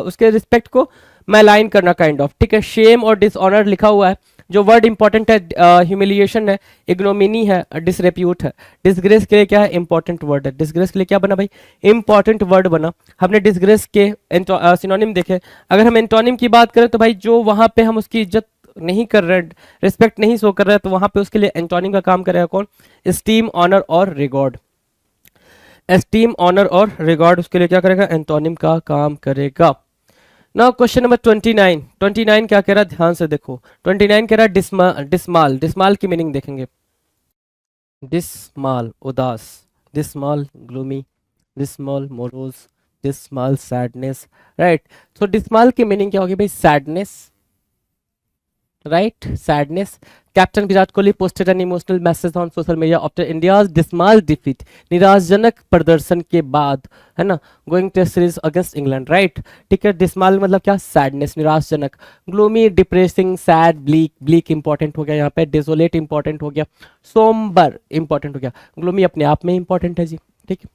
उसके रिस्पेक्ट को मैलाइन करना काइंड ऑफ, ठीक है। शेम और डिसऑनर लिखा हुआ है। जो वर्ड इंपॉर्टेंट है ह्यूमिलिएशन है, इग्नोमिनी है, डिसरेप्यूट है। डिसग्रेस के लिए क्या है, इंपॉर्टेंट वर्ड है। डिसग्रेस के लिए क्या बना भाई, इंपॉर्टेंट वर्ड बना। हमने डिसग्रेस के सिनोनिम देखे। अगर हम एंटोनिम की बात करें तो भाई जो वहां पे हम उसकी इज्जत नहीं कर रहे, रिस्पेक्ट नहीं शो कर रहे हैं, तो वहां पे उसके लिए एंटोनिम का काम करेगा कौन, एस्टीम, ऑनर और रिगॉर्ड। एस्टीम, ऑनर और रिगार्ड उसके लिए क्या करेगा, एंटोनिम का काम करेगा। Now question number 29। 29 क्या कह रहा है, ध्यान से देखो। 29 कह रहा है डिसमाल। डिसमाल की मीनिंग देखेंगे। डिसमाल उदास, dismal gloomy, dismal morose, dismal sadness, right. तो डिसमाल की मीनिंग क्या होगी भाई, sadness, right, sadness. Captain Virat Kohli posted an emotional message on social media after India's dismal defeat, निराशजनक प्रदर्शन के बाद, है ना, going test series against England, right, ठीक है। डिसमाल मतलब क्या, सैडनेस, निराशजनक। Gloomy, depressing, sad, bleak, bleak important हो गया यहाँ पे। डेजोलेट इंपॉर्टेंट हो गया। सोम्बर इंपॉर्टेंट हो गया। ग्लूमी अपने आप में इंपॉर्टेंट है जी, ठीक है,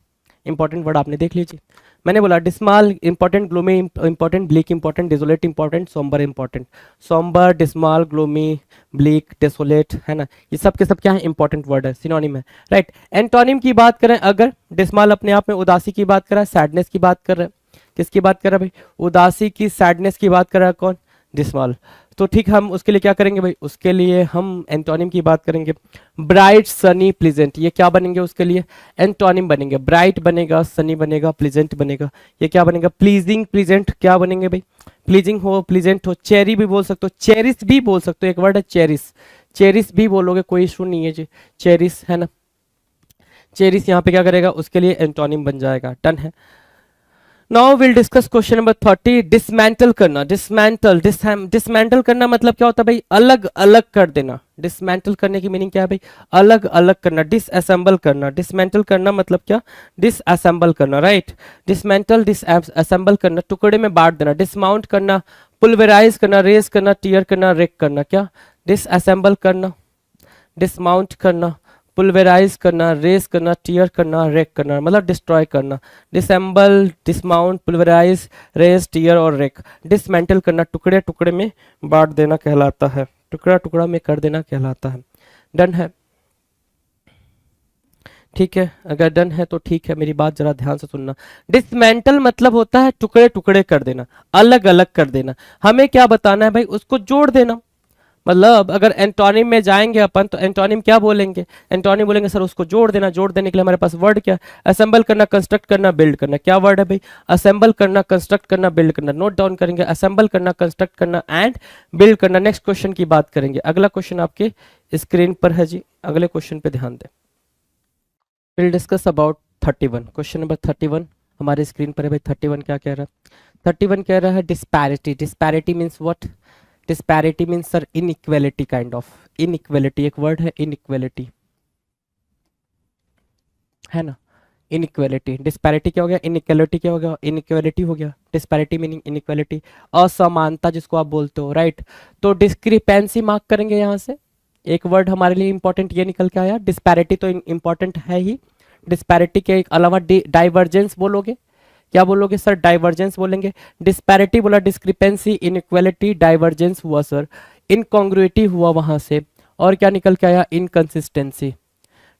इंपॉर्टेंट वर्ड आपने देख लीजिए। मैंने बोला dismal important, gloomy important, bleak important, desolate important, sombre important. Sombre, dismal, gloomy, bleak, desolate, है ना, ये सब के सब क्या है, इंपॉर्टेंट वर्ड है, सिनोनिम है, राइट। एंटोनिम की बात करें अगर, डिसमाल अपने आप में उदासी की बात कर रहा है, सैडनेस की बात कर रहा है। किसकी बात कर रहा है भाई, उदासी की, सैडनेस की बात कर रहा है कौन, डिसमाल। तो ठीक, हम उसके लिए क्या करेंगे भाई, उसके लिए हम एंटोनिम की बात करेंगे। ब्राइट, सनी, प्लीजेंट, ये क्या बनेंगे उसके लिए, एंटोनिम बनेंगे। ब्राइट बनेगा, सनी बनेगा, प्लीजेंट बनेगा, ये क्या बनेगा, प्लीजिंग, प्लीजेंट क्या बनेंगे भाई, प्लीजिंग हो, प्लीजेंट हो। चेरी भी बोल सकते हो, चेरिस भी बोल सकते हो, एक वर्ड है चेरिस, चेरिस भी बोलोगे, कोई इशू नहीं है जी, चेरिस, है ना। चेरिस यहाँ पे क्या करेगा, उसके लिए एंटोनिम बन जाएगा, डन है। Now will discuss question number 30, dismantle करना। डिसमेंटल करना मतलब क्या होता है भाई? अलग अलग कर देना। डिसमेंटल करने की मीनिंग क्या है भाई? अलग अलग करना, डिसअसेंबल करना। डिसमेंटल करना मतलब क्या? डिसअसेंबल करना, राइट। डिसमेंटल डिसअसेंबल करना, टुकड़े में बांट देना। डिसमाउंट करना, पुलवेराइज करना, रेज करना, टीयर करना, रेक करना। क्या? डिसअसेंबल करना, डिसमाउंट करना, पुलवेराइज करना, रेस करना, टीयर करना, रेक करना, मतलब डिस्ट्रॉय करना। डिसम्बल, डिसमाउंट, पुलवेराइज, रेस, टीयर और रेक। डिसमेंटल करना, टुकड़े टुकड़े में बांट देना कहलाता है, टुकड़ा टुकड़ा में कर देना कहलाता है। डन है? ठीक है, अगर डन है तो ठीक है, मेरी बात जरा ध्यान से सुनना। डिसमेंटल मतलब होता है टुकड़े टुकड़े कर देना, अलग अलग कर देना। हमें क्या बताना है भाई? उसको जोड़ देना। मतलब अगर एंटोनिम में जाएंगे अपन तो एंटोनिम क्या बोलेंगे? एंटोनिम बोलेंगे सर उसको जोड़ देना। जोड़ देने के लिए हमारे पास वर्ड क्या है? असेंबल करना, कंस्ट्रक्ट करना, बिल्ड करना। क्या वर्ड है भाई? असेंबल करना, कंस्ट्रक्ट करना, बिल्ड करना। नोट डाउन करेंगे, असेंबल करना, कंस्ट्रक्ट करना एंड बिल्ड करना। नेक्स्ट क्वेश्चन की बात करेंगे। अगला क्वेश्चन आपके स्क्रीन पर है जी, अगले क्वेश्चन पे ध्यान दें। Will discuss about 31, question number 31 हमारे स्क्रीन पर है भाई। 31 क्या कह रहा है? 31 कह रहा है disparity. Disparity means what? Disparity means sir inequality, kind of inequality. एक वर्ड है इनइक्वालिटी, है ना? इनइक्वालिटी, डिस्पैरिटी क्या हो गया? इनइक्वालिटी क्या हो गया? इनइक्वालिटी हो गया। डिस्पैरिटी मीनिंग इनइक्वालिटी, असमानता जिसको आप बोलते हो, राइट। तो डिस्क्रिपेंसी मार्क करेंगे यहाँ से। एक वर्ड हमारे लिए इंपॉर्टेंट ये निकल के आया, डिस्पैरिटी तो इंपॉर्टेंट है ही। डिस्पैरिटी के अलावा डाइवर्जेंस बोलोगे। क्या बोलोगे सर? डाइवर्जेंस बोलेंगे। डिस्पैरिटी बोला, डिस्क्रिपेंसी, इनइक्वालिटी, डाइवर्जेंस हुआ सर, इनकॉन्ग्रुइटी हुआ वहां से, और क्या निकल के आया? इनकंसिस्टेंसी।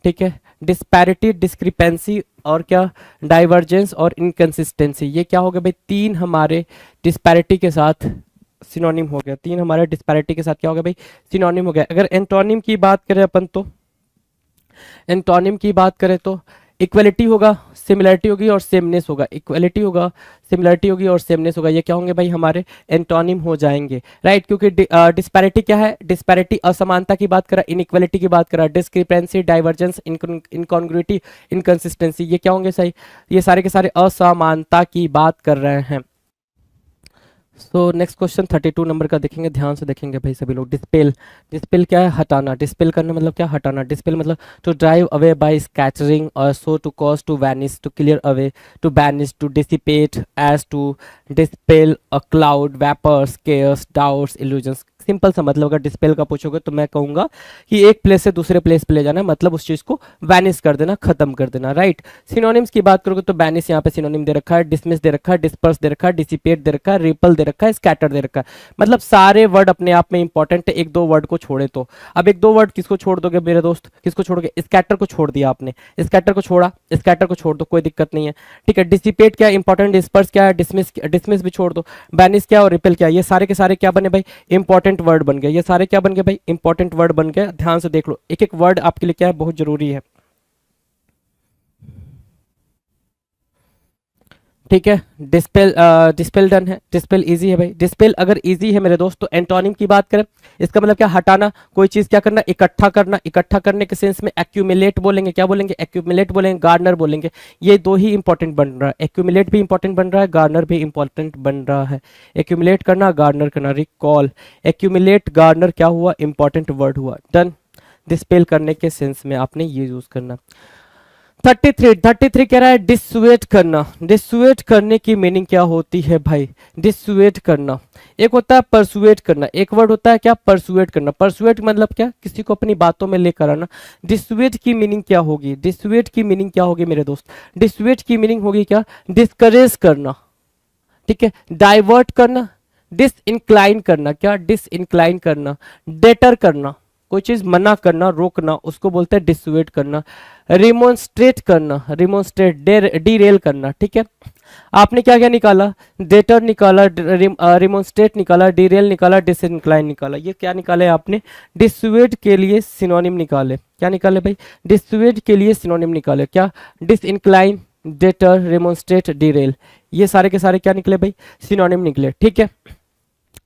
ठीक है, डिस्पैरिटी, डिस्क्रिपेंसी और क्या? डाइवर्जेंस और इनकंसिस्टेंसी। ये क्या हो गया भाई? तीन हमारे डिस्पैरिटी के साथ सिनोनिम हो गया। तीन हमारे डिस्पैरिटी के साथ क्या हो गया भाई? सिनोनिम हो गया। अगर एंटोनिम की बात करें अपन तो, एंटोनिम की बात करें तो इक्वलिटी होगा, सिमिलरिटी होगी और सेमनेस होगा। इक्वलिटी होगा, सिमिलरिटी होगी और सेमनेस होगा। ये क्या होंगे भाई? हमारे एंटोनिम हो जाएंगे, राइट। क्योंकि डिस्पैरिटी क्या है? डिस्पैरिटी असमानता की बात करा, इनइक्वलिटी की बात करा, डिस्क्रिपेंसी, डाइवर्जेंस, इनकॉन्ग्रुइटी, इनकंसिस्टेंसी, ये क्या होंगे सही? ये सारे के सारे असमानता की बात कर रहे हैं। सो नेक्स्ट क्वेश्चन 32 नंबर का देखेंगे, ध्यान से देखेंगे भाई सभी लोग। डिस्पेल, डिस्पेल क्या है? हटाना। डिस्पेल करना मतलब क्या? हटाना। डिस्पेल मतलब to drive away by scattering और so to cause to vanish, to clear away, to banish, to dissipate, as to dispel a cloud, vapours, cares, doubts, illusions. Simple सा मतलब अगर डिस्पेल का पूछोगे तो मैं कहूंगा कि एक प्लेस से दूसरे प्लेस पे ले जाना, मतलब उस चीज को वैनिश कर देना, खत्म कर देना, राइट। सिनोनिम्स की बात करोगे तो बैनिश यहाँ पे सिनोनिम दे रखा है, डिसमिस दे रखा है, डिस्पर्स दे रखा है, डिसिपेट दे रखा है, रिपल दे रखा है, स्कैटर दे रखा है। मतलब सारे वर्ड अपने आप में इंपॉर्टेंट है, एक दो वर्ड को छोड़े तो। अब एक दो वर्ड किसको छोड़ दोगे मेरे दोस्त? किसको छोड़ोगे? स्कैटर को छोड़ दिया आपने, स्कैटर को छोड़ा, स्कैटर को छोड़ दो, कोई दिक्कत नहीं है, ठीक है। डिसिपेट क्या है? इंपॉर्टेंट। डिस्पर्स क्या है? डिसमिस, डिसमिस भी छोड़ दो। बैनिश क्या और रिपेल क्या? ये सारे के सारे क्या बने भाई? इंपॉर्टेंट वर्ड बन गए। ये सारे क्या बन गए भाई? इंपॉर्टेंट वर्ड बन गए। ध्यान से देख लो, एक एक वर्ड आपके लिए क्या है? बहुत जरूरी है, ठीक है। डिस्पेल, डिस्पेल डन है। डिस्पेल इजी है भाई। डिस्पेल अगर इजी है मेरे दोस्त तो एंटोनिम की बात करें, इसका मतलब क्या? हटाना, कोई चीज क्या करना? इकट्ठा करना। इकट्ठा करने के सेंस में एक्यूमुलेट बोलेंगे। क्या बोलेंगे? एक्यूमुलेट बोलेंगे, गार्नर बोलेंगे। ये दो ही इंपॉर्टेंट बन रहा है, एक्यूमुलेट भी इंपॉर्टेंट बन रहा है, गार्नर भी इंपॉर्टेंट बन रहा है। एक्यूमुलेट करना, गार्नर करना, रिकॉल, एक्यूमुलेट, गार्नर क्या हुआ? इंपॉर्टेंट वर्ड हुआ। डन। डिस्पेल करने के सेंस में आपने ये यूज करना। 33 कह रहा है डिसुएट करना। डिसुएट करने की मीनिंग क्या होती है भाई? डिसुएट करना, एक होता है परसुएट करना, एक वर्ड होता है क्या? परसुएट करना। परसुएट मतलब क्या? किसी को अपनी बातों में लेकर आना। डिसुएट की मीनिंग क्या होगी? डिसुएट की मीनिंग क्या होगी मेरे दोस्त? डिसुएट की मीनिंग होगी क्या? डिस्करेज करना, ठीक है। डाइवर्ट करना, डिसइंक्लाइन करना। क्या? डिसइंक्लाइन करना। डेटर करना, कोई चीज मना करना, रोकना, उसको बोलते हैं डिसुएट करना। रिमोन्स्ट्रेट करना, रिमोन्स्ट्रेट, डीरेल करना, ठीक है। आपने क्या क्या निकाला? डेटर निकाला, रिमोन्स्ट्रेट निकाला, डीरेल निकाला, डिसइंक्लाइन निकाला। ये क्या निकाले आपने? डिसुएट के लिए सिनोनिम निकाले। क्या निकाले भाई? डिसुएट के लिए सिनोनिम निकाले। क्या? डिसइंक्लाइन, डेटर, रिमोन्स्ट्रेट, डीरेल। ये सारे के सारे क्या निकले भाई? सिनोनिम निकले, ठीक है।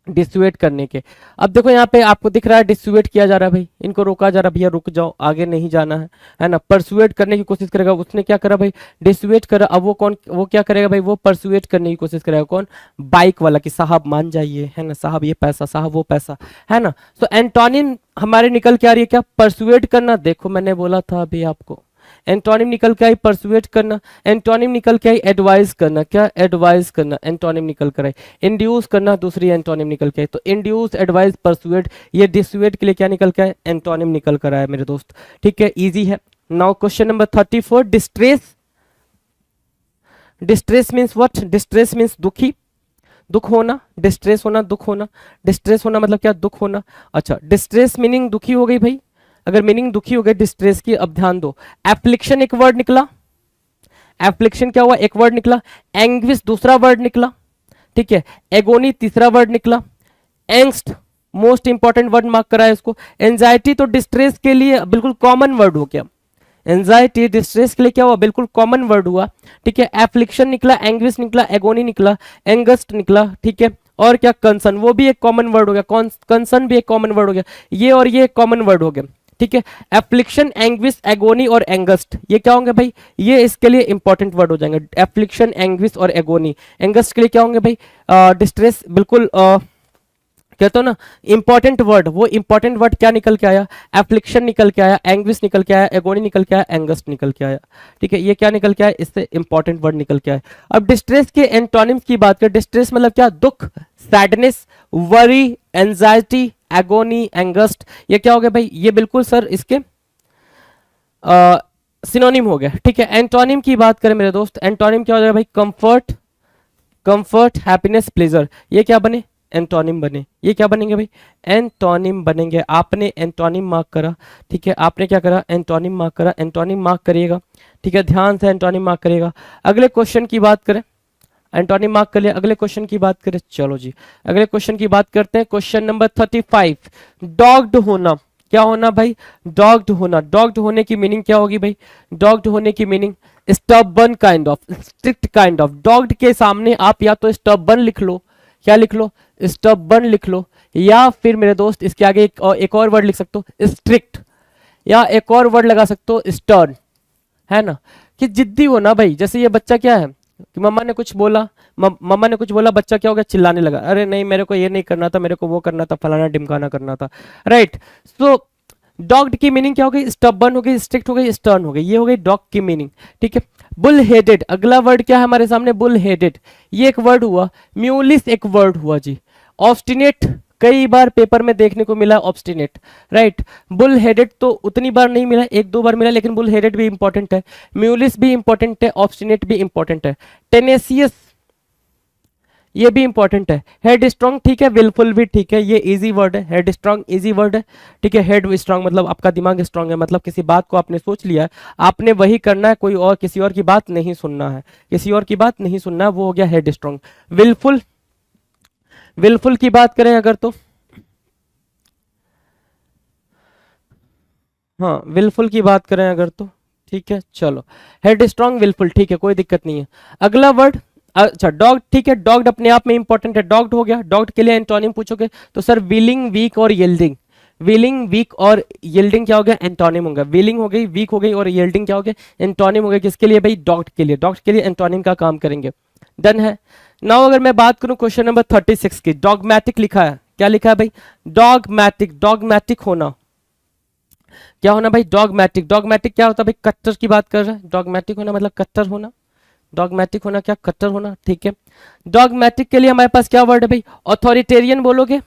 डिसुएट करने के। अब देखो यहाँ पे आपको दिख रहा है डिसुएट किया जा रहा है भाई, इनको रोका जा रहा है, भैया रुक जाओ आगे नहीं जाना है ना। परसुएट करने की कोशिश करेगा, उसने क्या करा भाई, डिसुएट करा। अब वो कौन, वो क्या करेगा भाई, वो परसुएट करने की कोशिश करेगा, कौन, बाइक वाला, कि साहब मान जाइए, है ना, साहब ये पैसा, साहब वो पैसा, है ना। तो एंटोनिम हमारे निकल के आ रही है क्या, परसुएट करना। देखो मैंने बोला था अभी आपको, एंटोनिम निकल के आई परसुएट करना, एंटोनिम निकल के आई एडवाइस करना, क्या एडवाइस करना, एंटोनिम निकल कर आई। इंड्यूस करना दूसरी एंटोनिम निकल के आई, तो इंड्यूस, एडवाइस, परसुएट, ये डिसुएट के लिए क्या निकल के आए, एंटोनिम निकल कर आया मेरे दोस्त। ठीक है, इजी है। Now question number 34, distress. Distress means what, distress means दुखी, दुख होना, डिस्ट्रेस होना, दुख होना। डिस्ट्रेस होना मतलब क्या, दुख होना। अच्छा, डिस्ट्रेस मीनिंग दुखी हो गई भाई, अगर मीनिंग दुखी हो गई डिस्ट्रेस की, अब ध्यान दो, एप्लिक्शन एक वर्ड निकला, एप्लिक्शन क्या हुआ, एक वर्ड निकला, एंग्विश दूसरा वर्ड निकला, ठीक है, एगोनी तीसरा वर्ड निकला, angst most important word mark करा है इसको। एंजाइटी तो डिस्ट्रेस के लिए बिल्कुल कॉमन वर्ड हो गया, एंजाइटी डिस्ट्रेस के लिए क्या हुआ, बिल्कुल कॉमन वर्ड हुआ, ठीक है। एफ्लिक्शन निकला, एंग्विश निकला, एगोनी निकला, एंगस्ट निकला, ठीक है। और क्या, कंसर्न, वो भी एक कॉमन वर्ड हो गया, कंसर्न भी एक कॉमन वर्ड हो गया, ये और ये एक कॉमन वर्ड हो गया, ठीक है। एफ्लिक्शन, एंग्विश, एगोनी और एंगस्ट, ये क्या होंगे भाई, ये इसके लिए इंपॉर्टेंट वर्ड हो जाएंगे। एफ्लिक्शन, एंग्विश और एगोनी, एंगस्ट के लिए क्या होंगे भाई, डिस्ट्रेस, बिल्कुल कहते हो ना इंपॉर्टेंट वर्ड, वो इंपॉर्टेंट वर्ड क्या निकल के आया, एफ्लिक्शन निकल के आया, एंग्विश निकल के आया, एगोनी निकल के आया, एंगस्ट निकल के आया, ठीक है। ये क्या निकल के आया, इससे इंपॉर्टेंट वर्ड निकल के आया। अब डिस्ट्रेस के एंटोनिम्स की बात करें, डिस्ट्रेस मतलब क्या, दुख, sadness, worry, anxiety, agony, angst, ये क्या हो गया भाई, ये बिल्कुल सर इसके सिनोनिम हो गया, ठीक है। एंटोनिम की बात करें मेरे दोस्त, एंटोनिम क्या हो जाएगा भाई, कंफर्ट, कंफर्ट, हैप्पीनेस, प्लेजर, ये क्या बने, एंटोनिम बने। ये क्या बनेंगे भाई, एंटोनिम बनेंगे। आपने एंटोनिम मार्क करा, ठीक है, आपने क्या करा, एंटोनिम मार्क करा, एंटोनिम मार्क करिएगा, ठीक है, ध्यान से एंटोनिम मार्क करिएगा। अगले क्वेश्चन की बात करें, एंटोनिम मार्क कर लिया, अगले क्वेश्चन की बात करें, चलो जी अगले क्वेश्चन की बात करते हैं। क्वेश्चन नंबर 35, डॉग्ड होना, क्या होना भाई, डॉग्ड होना। डॉग्ड होने की मीनिंग क्या होगी भाई, डॉग्ड होने की meaning stubborn kind of, strict kind of. Dogged के सामने आप या तो स्टबर्न लिख लो, क्या लिख लो, स्टबर्न लिख लो, या फिर मेरे दोस्त इसके आगे एक और वर्ड लिख सकते हो, स्ट्रिक्ट, या एक और वर्ड लगा सकते हो, स्टर्न, है ना, कि जिद्दी हो ना भाई। जैसे ये बच्चा क्या है कि मम्मा ने कुछ बोला, मम्मा ने कुछ बोला, बच्चा क्या हो गया, चिल्लाने लगा, अरे नहीं मेरे को ये नहीं करना था, मेरे को वो करना था, फलाना ढिमकाना करना था, राइट। सो डॉग्ड की मीनिंग क्या हो गई, स्टबर्न हो गई, स्ट्रिक्ट हो गई, स्टर्न हो गई, ये हो गई डॉग की मीनिंग, ठीक है। बुल हेडेड, अगला वर्ड क्या है हमारे सामने, बुल हेडेड, ये एक वर्ड हुआ। म्यूलिस एक वर्ड हुआ जी। ऑब्स्टिनेट, कई बार पेपर में देखने को मिला ऑब्स्टिनेट, राइट। बुल हेडेड तो उतनी बार नहीं मिला, एक दो बार मिला, लेकिन बुल हेडेड भी इंपॉर्टेंट है, म्यूलिस भी इंपॉर्टेंट है, ऑब्स्टिनेट भी इंपॉर्टेंट है, टेनेसियस ये भी इंपॉर्टेंट है, हेड स्ट्रांग, ठीक है, विलफुल भी ठीक है, ये इजी वर्ड है, हेड स्ट्रांग इजी वर्ड है, ठीक है। हेड स्ट्रांग मतलब आपका दिमाग स्ट्रांग है, मतलब किसी बात को आपने सोच लिया है, आपने वही करना है, कोई और किसी और की बात नहीं सुनना है, किसी और की बात नहीं सुनना है, वो हो गया हेड स्ट्रांग। विलफुल, विलफुल की बात करें अगर तो, हाँ विलफुल की बात करें अगर तो, ठीक है, चलो हेड स्ट्रांग, विलफुल, ठीक है, कोई दिक्कत नहीं है। अगला वर्ड, अच्छा डॉग, ठीक है, डॉग्ड अपने आप में इंपॉर्टेंट है, डॉग्ड हो गया। डॉग्ड के लिए एंटोनिम पूछोगे तो सर विलिंग, वीक और यील्डिंग, विलिंग, वीक और यील्डिंग क्या हो गया, एंटोनिम हो गया। विलिंग हो गई, वीक हो गई और यील्डिंग क्या हो गया, एंटोनिम हो गया। किसके लिए भाई, डॉग्ड के लिए, डॉग्ड के लिए एंटोनिम का काम करेंगे, डन है। नाउ अगर मैं बात करूं क्वेश्चन नंबर 36 की, डॉगमैटिक लिखा है, क्या लिखा है भाई, डॉगमैटिक, डॉगमैटिक होना, क्या होना भाई, डॉगमैटिक। डॉगमैटिक क्या होता है भाई, कट्टर की बात कर रहा है, डॉगमैटिक होना मतलब कट्टर होना, डॉगमैटिक होना क्या, कट्टर होना, ठीक है। डॉगमैटिक के लिए हमारे पास क्या वर्ड है भाई, ऑथोरिटेरियन बोलोगे।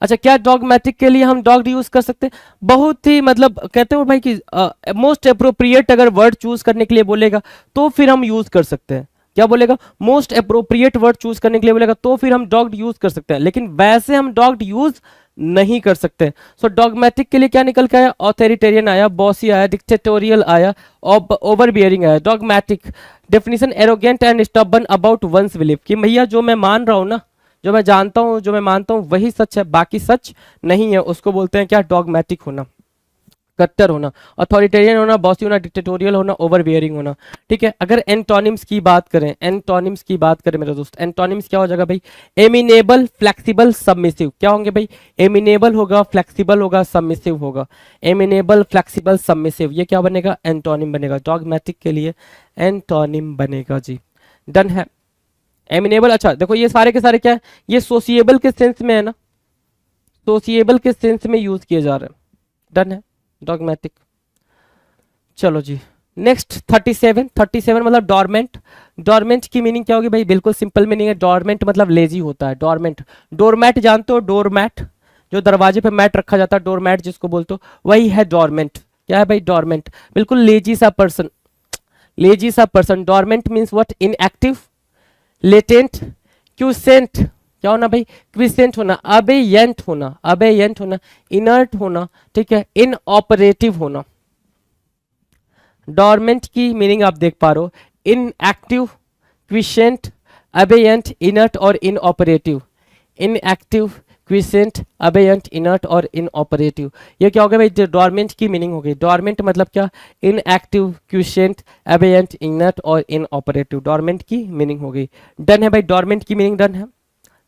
अच्छा, क्या डॉगमैटिक के लिए हम डॉग यूज कर सकते हैं, बहुत ही मतलब कहते हो भाई कि मोस्ट अप्रोप्रिएट अगर वर्ड चूज करने के लिए बोलेगा तो फिर हम यूज कर सकते हैं, क्या बोलेगा, मोस्ट अप्रोप्रिएट वर्ड चूज करने के लिए बोलेगा तो फिर हम डॉग यूज कर सकते हैं, लेकिन वैसे हम डॉग यूज नहीं कर सकते। सो डॉगमैटिक के लिए क्या निकल के आया, ऑथोरिटेरियन आया, बॉसी आया, डिक्टेटोरियल आया, ओवर बियरिंग आया। Dogmatic definition, arrogant and stubborn about one's belief, कि भैया जो मैं मान रहा हूं ना, जो मैं जानता हूं, जो मैं मानता हूं वही सच है, बाकी सच नहीं है, उसको बोलते हैं क्या, डॉगमैटिक होना। कट्टर होना, अथॉरिटेरियन होना, बॉसी होना, डिक्टेटोरियल होना, ओवरबियरिंग होना। ठीक है, अगर एंटोनिम्स की बात करें, एंटोनिम्स की बात करें मेरे दोस्त, एंटोनिम्स क्या हो जाएगा भाई? Amenable, flexible, submissive. क्या होंगे भाई? एमिनेबल होगा, फ्लेक्सिबल होगा, सबमिसिव होगा। एमिनेबल, फ्लेक्सिबल, सबमिसिव, ये क्या बनेगा? एंटोनिम बनेगा। डॉगमेटिक के लिए एंटोनिम बनेगा जी। डन है। एमिनेबल, अच्छा देखो ये सारे के सारे क्या है? ये सोशिएबल के सेंस में है ना, सोशिएबल के सेंस में यूज किए जा रहे हैं। डन है, डॉगमेटिक। चलो जी, नेक्स्ट 37। 37 मतलब डोरमेंट। डोरमेंट की मीनिंग क्या होगी भाई? बिल्कुल सिंपल मीनिंग है, डोरमेंट मतलब लेजी होता है। डोरमेंट, डोरमैट जानते हो? डोरमैट, जो दरवाजे पे मैट रखा जाता है, डोरमैट जिसको बोलते हो, वही है डोरमेंट। क्या है भाई? डोरमेंट, बिल्कुल लेजी सा पर्सन, लेजी सा person. Dormant means what? Inactive, latent, quiescent, क्या होना भाई? क्विसेंट होना, अबेयंट होना, अबेयंट होना, इनर्ट होना, ठीक है, इनऑपरेटिव होना। डोरमेंट की मीनिंग आप देख पा रहे हो, इनएक्टिव, क्विसेंट, अबेयंट, इनर्ट और इनऑपरेटिव। इनएक्टिव, क्विसेंट, अबेयंट, इनर्ट और इनऑपरेटिव, ये क्या हो गया भाई? डोरमेंट की मीनिंग हो गई। डोरमेंट मतलब क्या? इनएक्टिव, क्विसेंट, अबेयंट, इनर्ट और इनऑपरेटिव, डोरमेंट की मीनिंग हो गई। डन है भाई, डोरमेंट की मीनिंग डन है।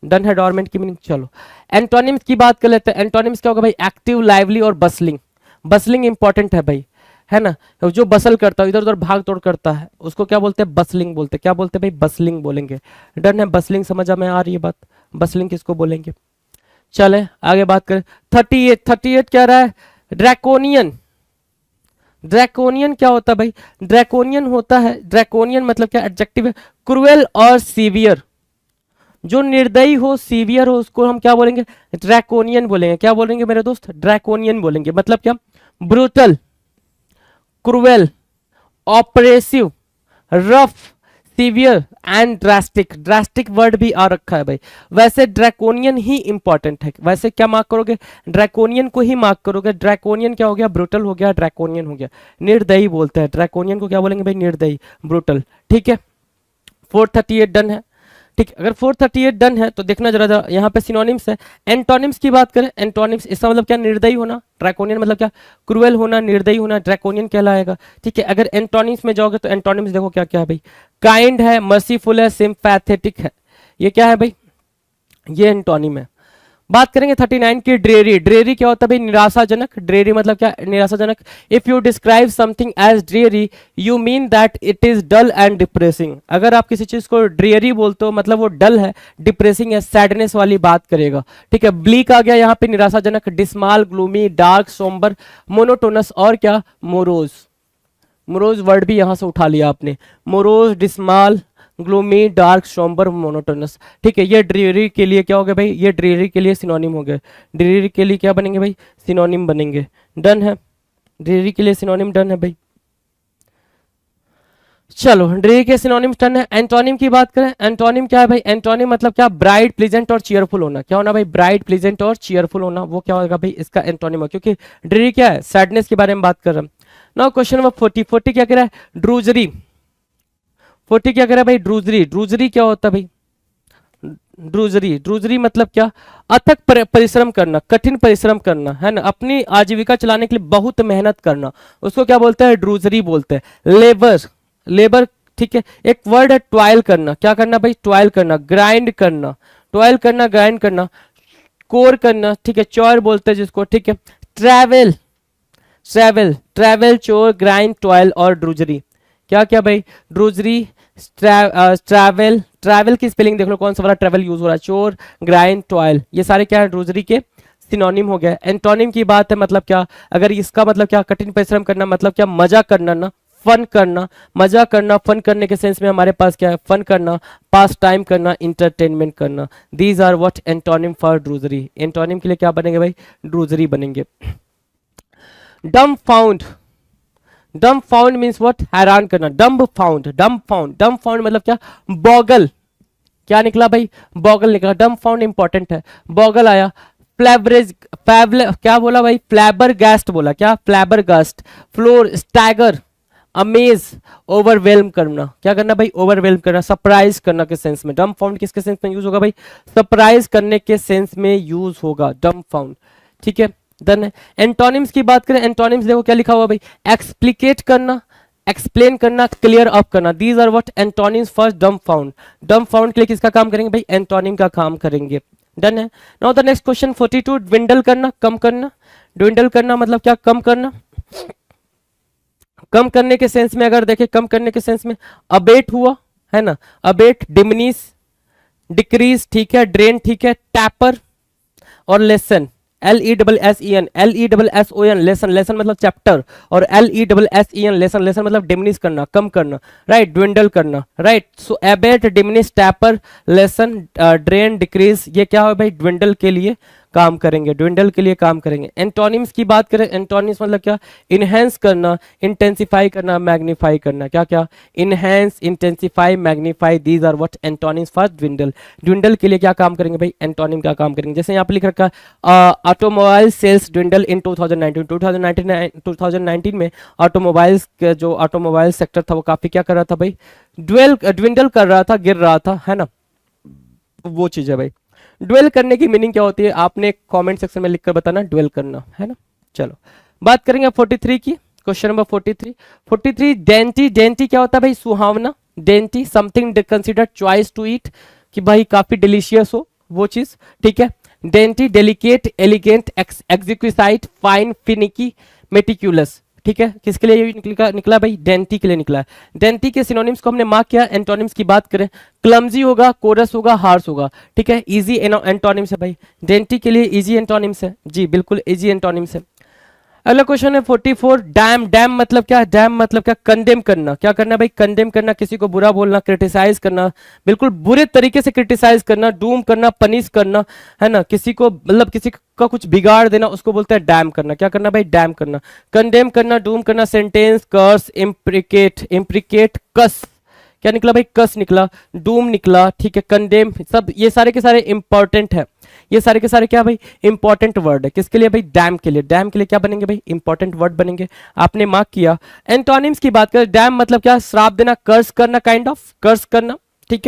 डन है डोरमेंट की मीनिंग। चलो एंटोनिम्स की बात कर लेते हैं। एंटोनिम्स क्या होगा भाई? एक्टिव, लाइवली और बसलिंग। बसलिंग इंपॉर्टेंट है भाई, है ना? जो बसल करता है, इधर उधर भाग तोड़ करता है, उसको क्या बोलते हैं? बसलिंग बोलते हैं। क्या बोलते हैं भाई? बसलिंग बोलेंगे। डन है, बसलिंग समझ में आ रही है बात? बसलिंग किसको बोलेंगे? चले आगे बात करें। 38। 38 क्या रहा है? ड्रैकोनियन। ड्रैकोनियन क्या होता है भाई? ड्रैकोनियन होता है, ड्रैकोनियन मतलब क्या? एडजेक्टिव है, क्रूएल और सीवियर। जो निर्दयी हो, सीवियर हो, उसको हम क्या बोलेंगे? ड्रैकोनियन बोलेंगे। क्या बोलेंगे मेरे दोस्त? ड्रैकोनियन बोलेंगे। मतलब क्या? Brutal, cruel, oppressive, rough, severe and drastic. Drastic word भी आ रखा है भाई। वैसे ड्रैकोनियन ही इंपॉर्टेंट है। वैसे क्या मार्क करोगे? ड्रैकोनियन को ही मार्क करोगे। ड्रैकोनियन क्या हो गया? ब्रूटल हो गया, ड्रैकोनियन हो गया। निर्दयी बोलते हैं, ड्रैकोनियन को क्या बोलेंगे भाई? निर्दयी, ब्रूटल। ठीक है, 438 डन है। ठीक है, अगर 438 डन है तो देखना जरा जरा यहाँ पे सिनोनिम्स है। एंटोनिम्स की बात करें, एंटोनिम्स इसका मतलब क्या? निर्दयी होना। ड्रैकोनियन मतलब क्या? क्रूएल होना, निर्दयी होना, ड्रैकोनियन कहलाएगा। ठीक है, अगर एंटोनिम्स में जाओगे तो एंटोनिम्स देखो क्या क्या है भाई? काइंड है, मर्सीफुल है, सिंपैथेटिक है। ये क्या है भाई? ये एंटोनिम है। बात करेंगे 39 की, ड्रेरी। ड्रेरी क्या होता है भाई? निराशाजनक। ड्रेरी मतलब क्या? निराशाजनक। If you describe something as dreary you mean that it is dull and depressing. अगर आप किसी चीज को ड्रेरी बोलते हो मतलब वो डल है, डिप्रेसिंग है, सैडनेस वाली बात करेगा। ठीक है, ब्लीक आ गया यहाँ पे, निराशाजनक। डिस्माल, ग्लूमी, डार्क, सोम्बर, मोनोटोनस और क्या? मोरोज। मोरोज वर्ड भी यहां से उठा लिया आपने। Morose, dismal, gloomy, dark, sombre, monotonous. ठीक है, ये ड्रीरी के लिए क्या हो गया भाई? ये ड्रीरी के लिए सिनोनिम हो गए। ड्रीरी के लिए क्या बनेंगे भाई? सिनोनिम बनेंगे। डन है, ड्रीरी के लिए सिनोनिम डन है भाई। चलो ड्रीरी के सिनोनिम डन है। एंटोनिम की बात करें, एंटोनिम क्या है भाई? एंटोनिम मतलब क्या? ब्राइट, प्लीजेंट और चीयरफुल होना। क्या होना भाई? ब्राइट, प्लीजेंट और चीयरफुल होना, वो क्या होगा भाई? इसका एंटोनिम है, क्योंकि ड्रीरी क्या है? सैडनेस के बारे में बात कर रहे हैं। Now question number 40। 40 क्या कह रहा है? ड्रूजरी। 40 क्या कह रहा है भाई? ड्रूजरी। ड्रूजरी क्या होता है भाई? ड्रूजरी, ड्रूजरी मतलब क्या? अथक परिश्रम करना, कठिन परिश्रम करना, है ना? अपनी आजीविका चलाने के लिए बहुत मेहनत करना, उसको क्या बोलते हैं? ड्रूजरी बोलते हैं। लेबर, लेबर, ठीक है। एक वर्ड है ट्वाइल करना। क्या करना भाई? ट्वाइल करना, ग्राइंड करना, ट्वाइल करना, ग्राइंड करना, कोर करना, ठीक है, चोर बोलते हैं जिसको। ठीक है, ट्रैवल, ट्रैवल, ट्रैवल, चोर, ग्राइंड, ट्वाइल और ड्रूजरी। क्या क्या भाई? ड्रूजरी, ट्रैवल, ट्रैवल की स्पेलिंग देख लो, कौन सा वाला ट्रैवल यूज हो रहा है? चोर, ग्राइंड, टॉयल, ये सारे क्या है? ड्रूजरी के सिनोनिम हो गया। एंटोनिम की बात है, मतलब क्या? अगर इसका मतलब क्या? कठिन परिश्रम करना मतलब क्या? मजा करना ना, फन करना, मजा करना, फन करने के सेंस में हमारे पास क्या है? फन करना, पास टाइम करना, इंटरटेनमेंट करना। These are what antonym for drudgery. Antonym के लिए क्या बनेंगे भाई? ड्रूजरी बनेंगे। डम फाउंड, डम फाउंड मीन्स व्हाट? हैरान करना। डम्ब फाउंड, डम फाउंड, डम फाउंड मतलब क्या? बॉगल। क्या निकला भाई? बॉगल निकला। डम फाउंड इंपॉर्टेंट है, बॉगल आया। फ्लैबरेज, क्या बोला भाई? फ्लैबरगास्ट बोला। क्या? फ्लैबरगास्ट। फ्लोर, स्टैगर, अमेज, ओवरवेल्म करना। क्या करना भाई? ओवरवेल्म करना, सरप्राइज करना के सेंस में। डम फाउंड किसके सेंस में यूज होगा भाई? सरप्राइज करने के सेंस में यूज होगा डम फाउंड। ठीक है, डन है। एंटोनिम्स की बात करें, एंटोनिम्स देखो क्या लिखा हुआ भाई, एक्सप्लिकेट करना, एक्सप्लेन करना, क्लियर अप करना, these are what antonyms for dumbfound. Dumbfound के लिए किसका काम करेंगे भाई, एंटोनिम का काम करेंगे। डन है। Now the next question 42, dwindle करना, कम करना। ड्विंडल करना मतलब क्या, कम करना। कम करने के सेंस में अगर देखें, कम करने के सेंस में अबेट हुआ है ना, अबेट, डिमिनिश, डिक्रीज, ठीक है, ड्रेन, ठीक है, टैपर और lessen, LESSEN, LESSON, lesson, lesson मतलब चैप्टर, और LESSEN, लेसन, लेसन मतलब डिमिनिश करना, कम करना, राइट, ड्विंडल करना, right. So abate, diminish, taper, lessen, drain, decrease, ये क्या है भाई, ड्विंडल के लिए काम करेंगे, ड्विंडल के लिए काम करेंगे। एंटोनिम्स की बात करें, एंटोनिम्स मतलब क्या, इनहेंस करना, इंटेंसिफाई करना, मैग्नीफाई करना, क्या क्या, enhance, intensify, magnify, these are what antonyms for dwindle. Dwindle के लिए क्या काम करेंगे भाई, एंटोनिम का काम करेंगे। जैसे यहाँ पे लिख रखा ऑटोमोबाइल सेल्स ड्विंडल इन 2019 में ऑटोमोबाइल्स के जो ऑटोमोबाइल सेक्टर था वो काफी क्या कर रहा था भाई, ड्विंडल कर रहा था, गिर रहा था, है ना, वो चीज है भाई। ड्वेल करने की मीनिंग क्या होती है, आपने कमेंट सेक्शन में लिखकर बताना, ड्वेल करना, है ना। चलो बात करेंगे 43 की, क्वेश्चन नंबर 43। डेंटी, डेंटी क्या होता है भाई, सुहावना। Dainty something considered choice to eat, कि भाई काफी डिलीशियस हो वो चीज, ठीक है। Dainty, delicate, elegant, exquisite, fine, finicky, meticulous, ठीक है। किसके लिए ये निकला भाई, डेंटी के लिए निकला है। डेंटी के सिनोनिम्स को हमने मार्क किया। एंटोनिम्स की बात करें, क्लमजी होगा, कोरस होगा, हार्स होगा, ठीक है। इजी एंटोनिम्स है भाई, डेंटी के लिए इजी एंटोनिम्स है जी, बिल्कुल इजी एंटोनिम्स है। अगला क्वेश्चन है 44, डैम। डैम मतलब क्या, डैम मतलब क्या, कंडेम करना। क्या करना भाई, कंडेम करना, किसी को बुरा बोलना, क्रिटिसाइज करना, बिल्कुल बुरे तरीके से क्रिटिसाइज करना, डूम करना, पनिश करना, है ना, किसी को मतलब किसी का कुछ बिगाड़ देना, उसको बोलते हैं डैम करना। क्या करना भाई, डैम करना, कंडेम करना, डूम करना, सेंटेंस, कर्स, इम्प्रिकेट, इम्प्रिकेट, कस, क्या निकला भाई, कस निकला, डूम निकला, ठीक है, कंडेम, सब ये सारे के सारे इंपॉर्टेंट है, ये सारे के सारे क्या भाई, इंपॉर्टेंट वर्ड है। किसके लिए भाई, डैम के लिए। डैम के लिए क्या बनेंगे भाई, इंपॉर्टेंट वर्ड बनेंगे, आपने मार्क किया। एंटोनिम्स की बात करें, डैम मतलब क्या, श्राप देना, कर्स करना, काइंड ऑफ कर्स करना, ठीक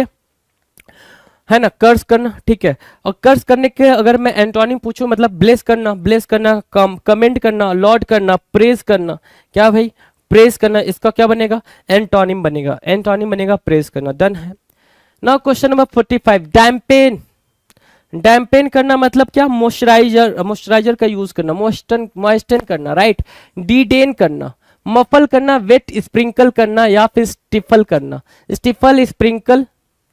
है ना, कर्स करना, ठीक है। और कर्स करने के अगर मैं एंटोनिम पूछूं, मतलब ब्लेस करना, ब्लेस करना, कमेंट करना, लॉर्ड करना, प्रेज करना, क्या भाई, प्रेज करना, इसका क्या बनेगा, एंटोनिम बनेगा, एंटोनिम बनेगा प्रेज करना। डन है। Now question number 45, डैम्पेन। डैम्पेन करना मतलब क्या, मॉइस्चराइजर, मॉइस्चराइजर का यूज करना, मॉइस्टन करना, राइट। डीडेन करना, मफल करना, वेट स्प्रिंकल करना, या फिर स्टिफल करना। स्टिफल, स्प्रिंकल,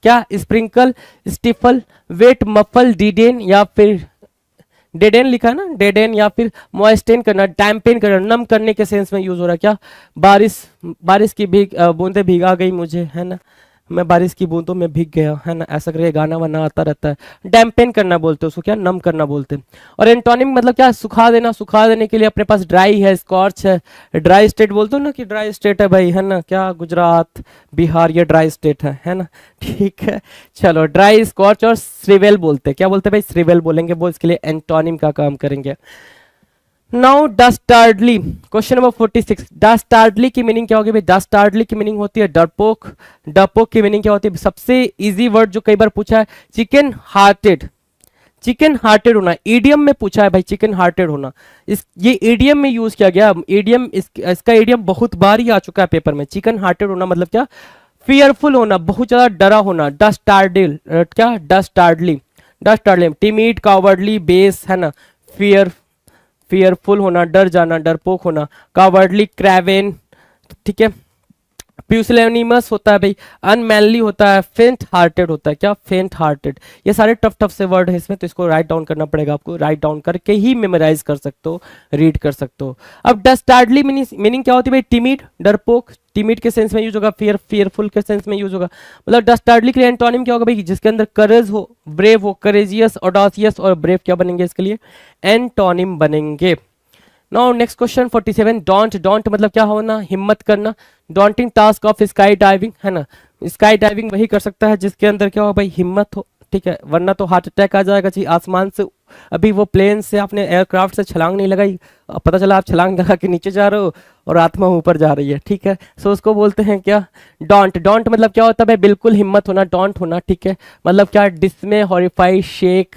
क्या, स्प्रिंकल, स्टिफल, वेट, मफल, डीडेन, या फिर डेडेन लिखा है ना, डेडेन, या फिर मॉइस्टेन करना, डैम्पेन करना, नम करने के सेंस में यूज हो रहा है। क्या, बारिश, बारिश की बूंदे भीगा गई मुझे, है ना, मैं बारिश की बूंदों में भीग गया, है ना, ऐसा करके गाना वाना आता रहता है। डैम्पेन करना बोलते हैं उसको, क्या, नम करना बोलते हैं। और एंटोनिम मतलब क्या, सुखा देना, सुखा देने के लिए अपने पास ड्राई है, स्कॉच है, ड्राई स्टेट बोलते हो ना, कि ड्राई स्टेट है भाई, है ना, क्या, गुजरात, बिहार, ये ड्राई स्टेट है ना, ठीक है। चलो, ड्राई, स्कॉच और श्रिवेल बोलते हैं, क्या बोलते हैं भाई, श्रिवेल बोलेंगे, वो इसके लिए एंटोनिम का काम करेंगे। नाउ डस्टार्डली, क्वेश्चन नंबर 46, डस्टार्डली की मीनिंग क्या होगी भाई, डस्टार्डली की मीनिंग होती है डरपोक। डरपोक की मीनिंग क्या होती है, सबसे इजी वर्ड जो कई बार पूछा है, चिकन हार्टेड। चिकन हार्टेड होना, ईडियम में पूछा है भाई, चिकन हार्टेड होना, ये ईडियम में यूज किया गया, ईडियम, इसका ईडियम बहुत बार ही आ चुका है पेपर में। चिकन हार्टेड होना मतलब क्या, फियरफुल होना, बहुत ज्यादा डरा होना। डस्टार्डिल, क्या, डस्टार्डली, डस्टार्डली, टिमिड, कावर्डली, बेस, है ना, फियरफुल होना, डर जाना, डरपोक होना। कावर्डली, क्रेवेन, ठीक है। प्यूसिलेनिमस होता है भाई, अनमैनली होता है, फेंट हार्टेड होता है, क्या, फेंट हार्टेड। ये सारे टफ टफ से वर्ड है इसमें, तो इसको राइट डाउन करना पड़ेगा आपको, राइट डाउन करके ही मेमोराइज कर सकते हो, रीड कर सकते हो। अब डस्टार्डली मीनिंग क्या होती है भाई, टिमिड, डरपोक, टिमिड के सेंस में यूज होगा, फियरफुल के सेंस में यूज होगा। मतलब डस्टार्डली के लिए एंटोनिम क्या होगा भाई, जिसके अंदर करेज हो, ब्रेव हो, करेजियस, ऑडासियस और ब्रेव क्या बनेंगे इसके लिए, एंटोनिम बनेंगे। Now next question 47, don't. Don't मतलब क्या होना, हिम्मत करना। Daunting task of sky diving, है ना, स्काई डाइविंग वही कर सकता है जिसके अंदर क्या हो भाई, हिम्मत हो, ठीक है, वरना तो हार्ट अटैक आ जाएगा जी, आसमान से, अभी वो प्लेन से आपने एयरक्राफ्ट से छलांग नहीं लगाई, पता चला आप छलांग लगा के नीचे जा रहे हो और आत्मा ऊपर जा रही है, ठीक है। सो उसको बोलते हैं क्या, डोंट। डोंट मतलब क्या होता है भाई, बिल्कुल हिम्मत होना, डोंट होना, ठीक है। मतलब क्या, डिसमे, हॉरिफाई, शेक,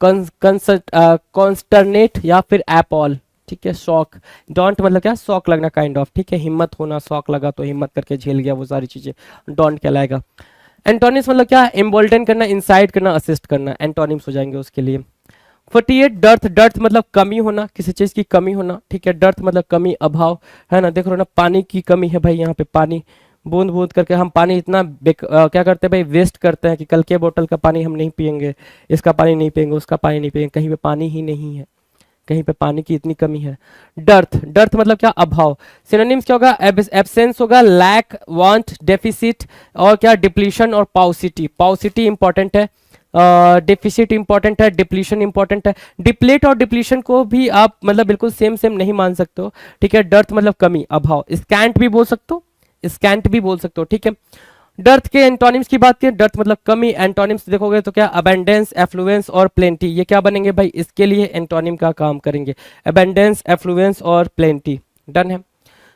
कॉन्स्टरनेट या फिर एपॉल, ठीक है। शॉक, डोंट मतलब क्या, शॉक लगना काइंड ऑफ, ठीक है। हिम्मत होना, शॉक लगा तो हिम्मत करके झेल गया, वो सारी चीजें डोंट कहलाएगा। एंटोनिम्स मतलब क्या, एम्बोल्डन करना, इंसाइट करना, असिस्ट करना, एंटोनिम्स हो जाएंगे उसके लिए। 48 डर्थ, डर्थ मतलब कमी होना, किसी चीज की कमी होना, ठीक है। डर्थ मतलब कमी, अभाव, है ना। देख रहे हो ना, पानी की कमी है भाई, यहाँ पे पानी बूंद बूंद करके हम पानी इतना क्या करते हैं भाई, वेस्ट करते हैं कि कल के बोतल का पानी हम नहीं पियेंगे, इसका पानी नहीं पियेंगे, उसका पानी नहीं पियेंगे, कहीं पे पानी ही नहीं है, कहीं पे पानी की इतनी कमी है। डर्थ, डर्थ मतलब क्या, अभाव। सिनोनिम्स क्या होगा, एब्सेंस होगा, लैक, वांट, डेफिसिट, और क्या, डिप्लीशन और पाउसिटी। पाउसिटी इंपॉर्टेंट है, डेफिसिट इंपॉर्टेंट है, डिप्लीशन इंपॉर्टेंट है। डिप्लेट और डिप्लीशन को भी आप मतलब बिल्कुल सेम सेम नहीं मान सकते हो, ठीक है। डर्थ मतलब कमी, अभाव। स्कैंट भी बोल सकते हो, स्कैंट भी बोल सकते हो, ठीक है। डर्थ के एंटोनिम्स की बात करें, डर्थ मतलब कमी, एंटोनिम्स देखोगे तो क्या, अबेंडेंस, एफ्लुएंस और प्लेंटी, ये क्या बनेंगे भाई, इसके लिए एंटोनिम का काम करेंगे, अबेंडेंस, एफ्लुएंस और प्लेंटी। डन है।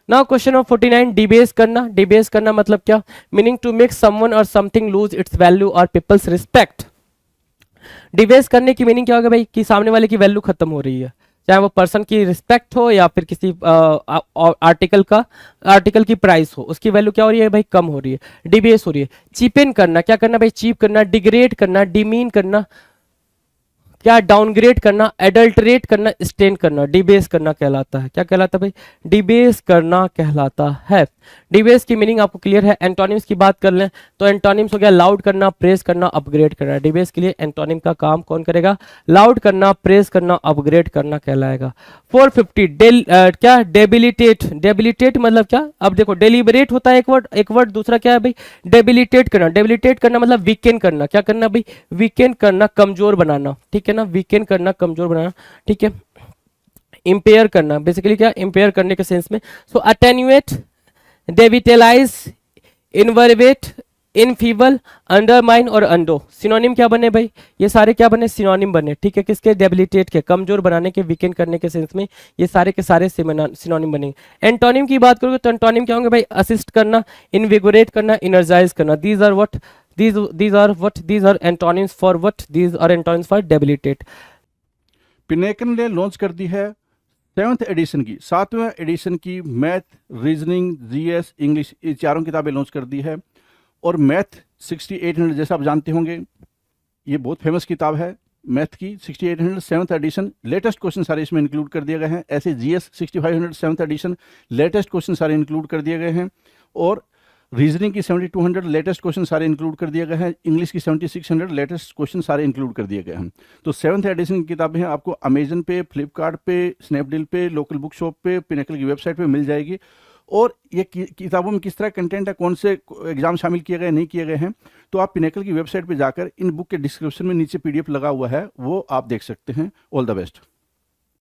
नाउ क्वेश्चन ऑफ 49, डिबेस करना। डिबेस करना मतलब क्या, मीनिंग टू मेक समवन और समथिंग लूज इट्स वैल्यू और पीपल्स रिस्पेक्ट। डिबेस करने की मीनिंग क्या होगा भाई, कि सामने वाले की वैल्यू खत्म हो रही है, चाहे वो पर्सन की रिस्पेक्ट हो या फिर किसी आर्टिकल की प्राइस हो, उसकी वैल्यू क्या हो रही है भाई, कम हो रही है, डिबेस हो रही है। चीपन करना, क्या करना भाई, चीप करना, डिग्रेड करना, डिमीन करना, क्या, डाउनग्रेड करना, एडल्टरेट करना, स्टेन करना, डिबेस करना कहलाता है। क्या कहलाता है भाई, डिबेस करना कहलाता है। डिबेस की मीनिंग आपको क्लियर है। एंटोनिम्स की बात कर लें तो एंटोनिम्स हो गया लाउड करना, प्रेस करना, अपग्रेड करना। डिबेस के लिए एंटोनिम का काम कौन करेगा, लाउड करना, प्रेस करना, अपग्रेड करना कहलाएगा। 450 क्या, डेबिलिटेट। डेबिलिटेट मतलब क्या, अब देखो डेलिबरेट होता है एक वर्ड, दूसरा क्या है भाई, डेबिलिटेट करना। डेबिलिटेट करना मतलब वीकेंड करना, क्या करना भाई, वीकेंड करना, कमजोर बनाना, ठीक है ना, वीकेंड करना, कमजोर बनाना, ठीक है। इंपेयर करना, बेसिकली क्या, इंपेयर करने के सेंस में। सो अटेन्यूएट, डेविटेलाइज, इनवर्वेट, इनफीबल, अंडरमाइन और अंडो। सिनोनिम क्या बने भाई, ये सारे क्या बने, सिनोनिम बने, ठीक है। किसके, डेबिलिटेट के, कमजोर बनाने के, वीकेंड करने के सेंस में ये सारे के सारे सिनोनिम बनेंगे। एंटोनिम की बात करोगे तो एंटोनिम क्या होंगे भाई, असिस्ट करना, इनविगोरेट करना, इनर्जाइज करना। These are what, these are antonyms for what, these are antonyms for debilitate। पिनेकन ने लॉन्च कर दी है 7th एडिशन की, 7वें एडिशन की मैथ, रीजनिंग, जीएस, इंग्लिश, ये चारों किताबें लॉन्च कर दी है। और मैथ 6800 जैसा आप जानते होंगे, ये बहुत फेमस किताब है मैथ की। 6800 7th एडिशन, लेटेस्ट क्वेश्चन सारे इसमें इंक्लूड कर दिए गए हैं। ऐसे GS 6500 7th edition, latest question सारे इंक्लूड कर दिए गए हैं। और रीजनिंग की 7200 लेटेस्ट क्वेश्चन सारे इंक्लूड कर दिए गए हैं। इंग्लिश की 7600 लेटेस्ट क्वेश्चन सारे इंक्लूड कर दिए गए हैं। तो 7th एडिशन की किताबें हैं, आपको अमेजन पे, फ्लिपकार्ट पे, स्नैपडील पे, लोकल बुक शॉप पे, पिनेकल की वेबसाइट पे मिल जाएगी। और ये किताबों में किस तरह कंटेंट है, कौन से एग्जाम शामिल किए गए नहीं किए गए हैं, तो आप पिनेकल की वेबसाइट पे जाकर इन बुक के डिस्क्रिप्शन में नीचे पीडीएफ लगा हुआ है, वो आप देख सकते हैं। All the best.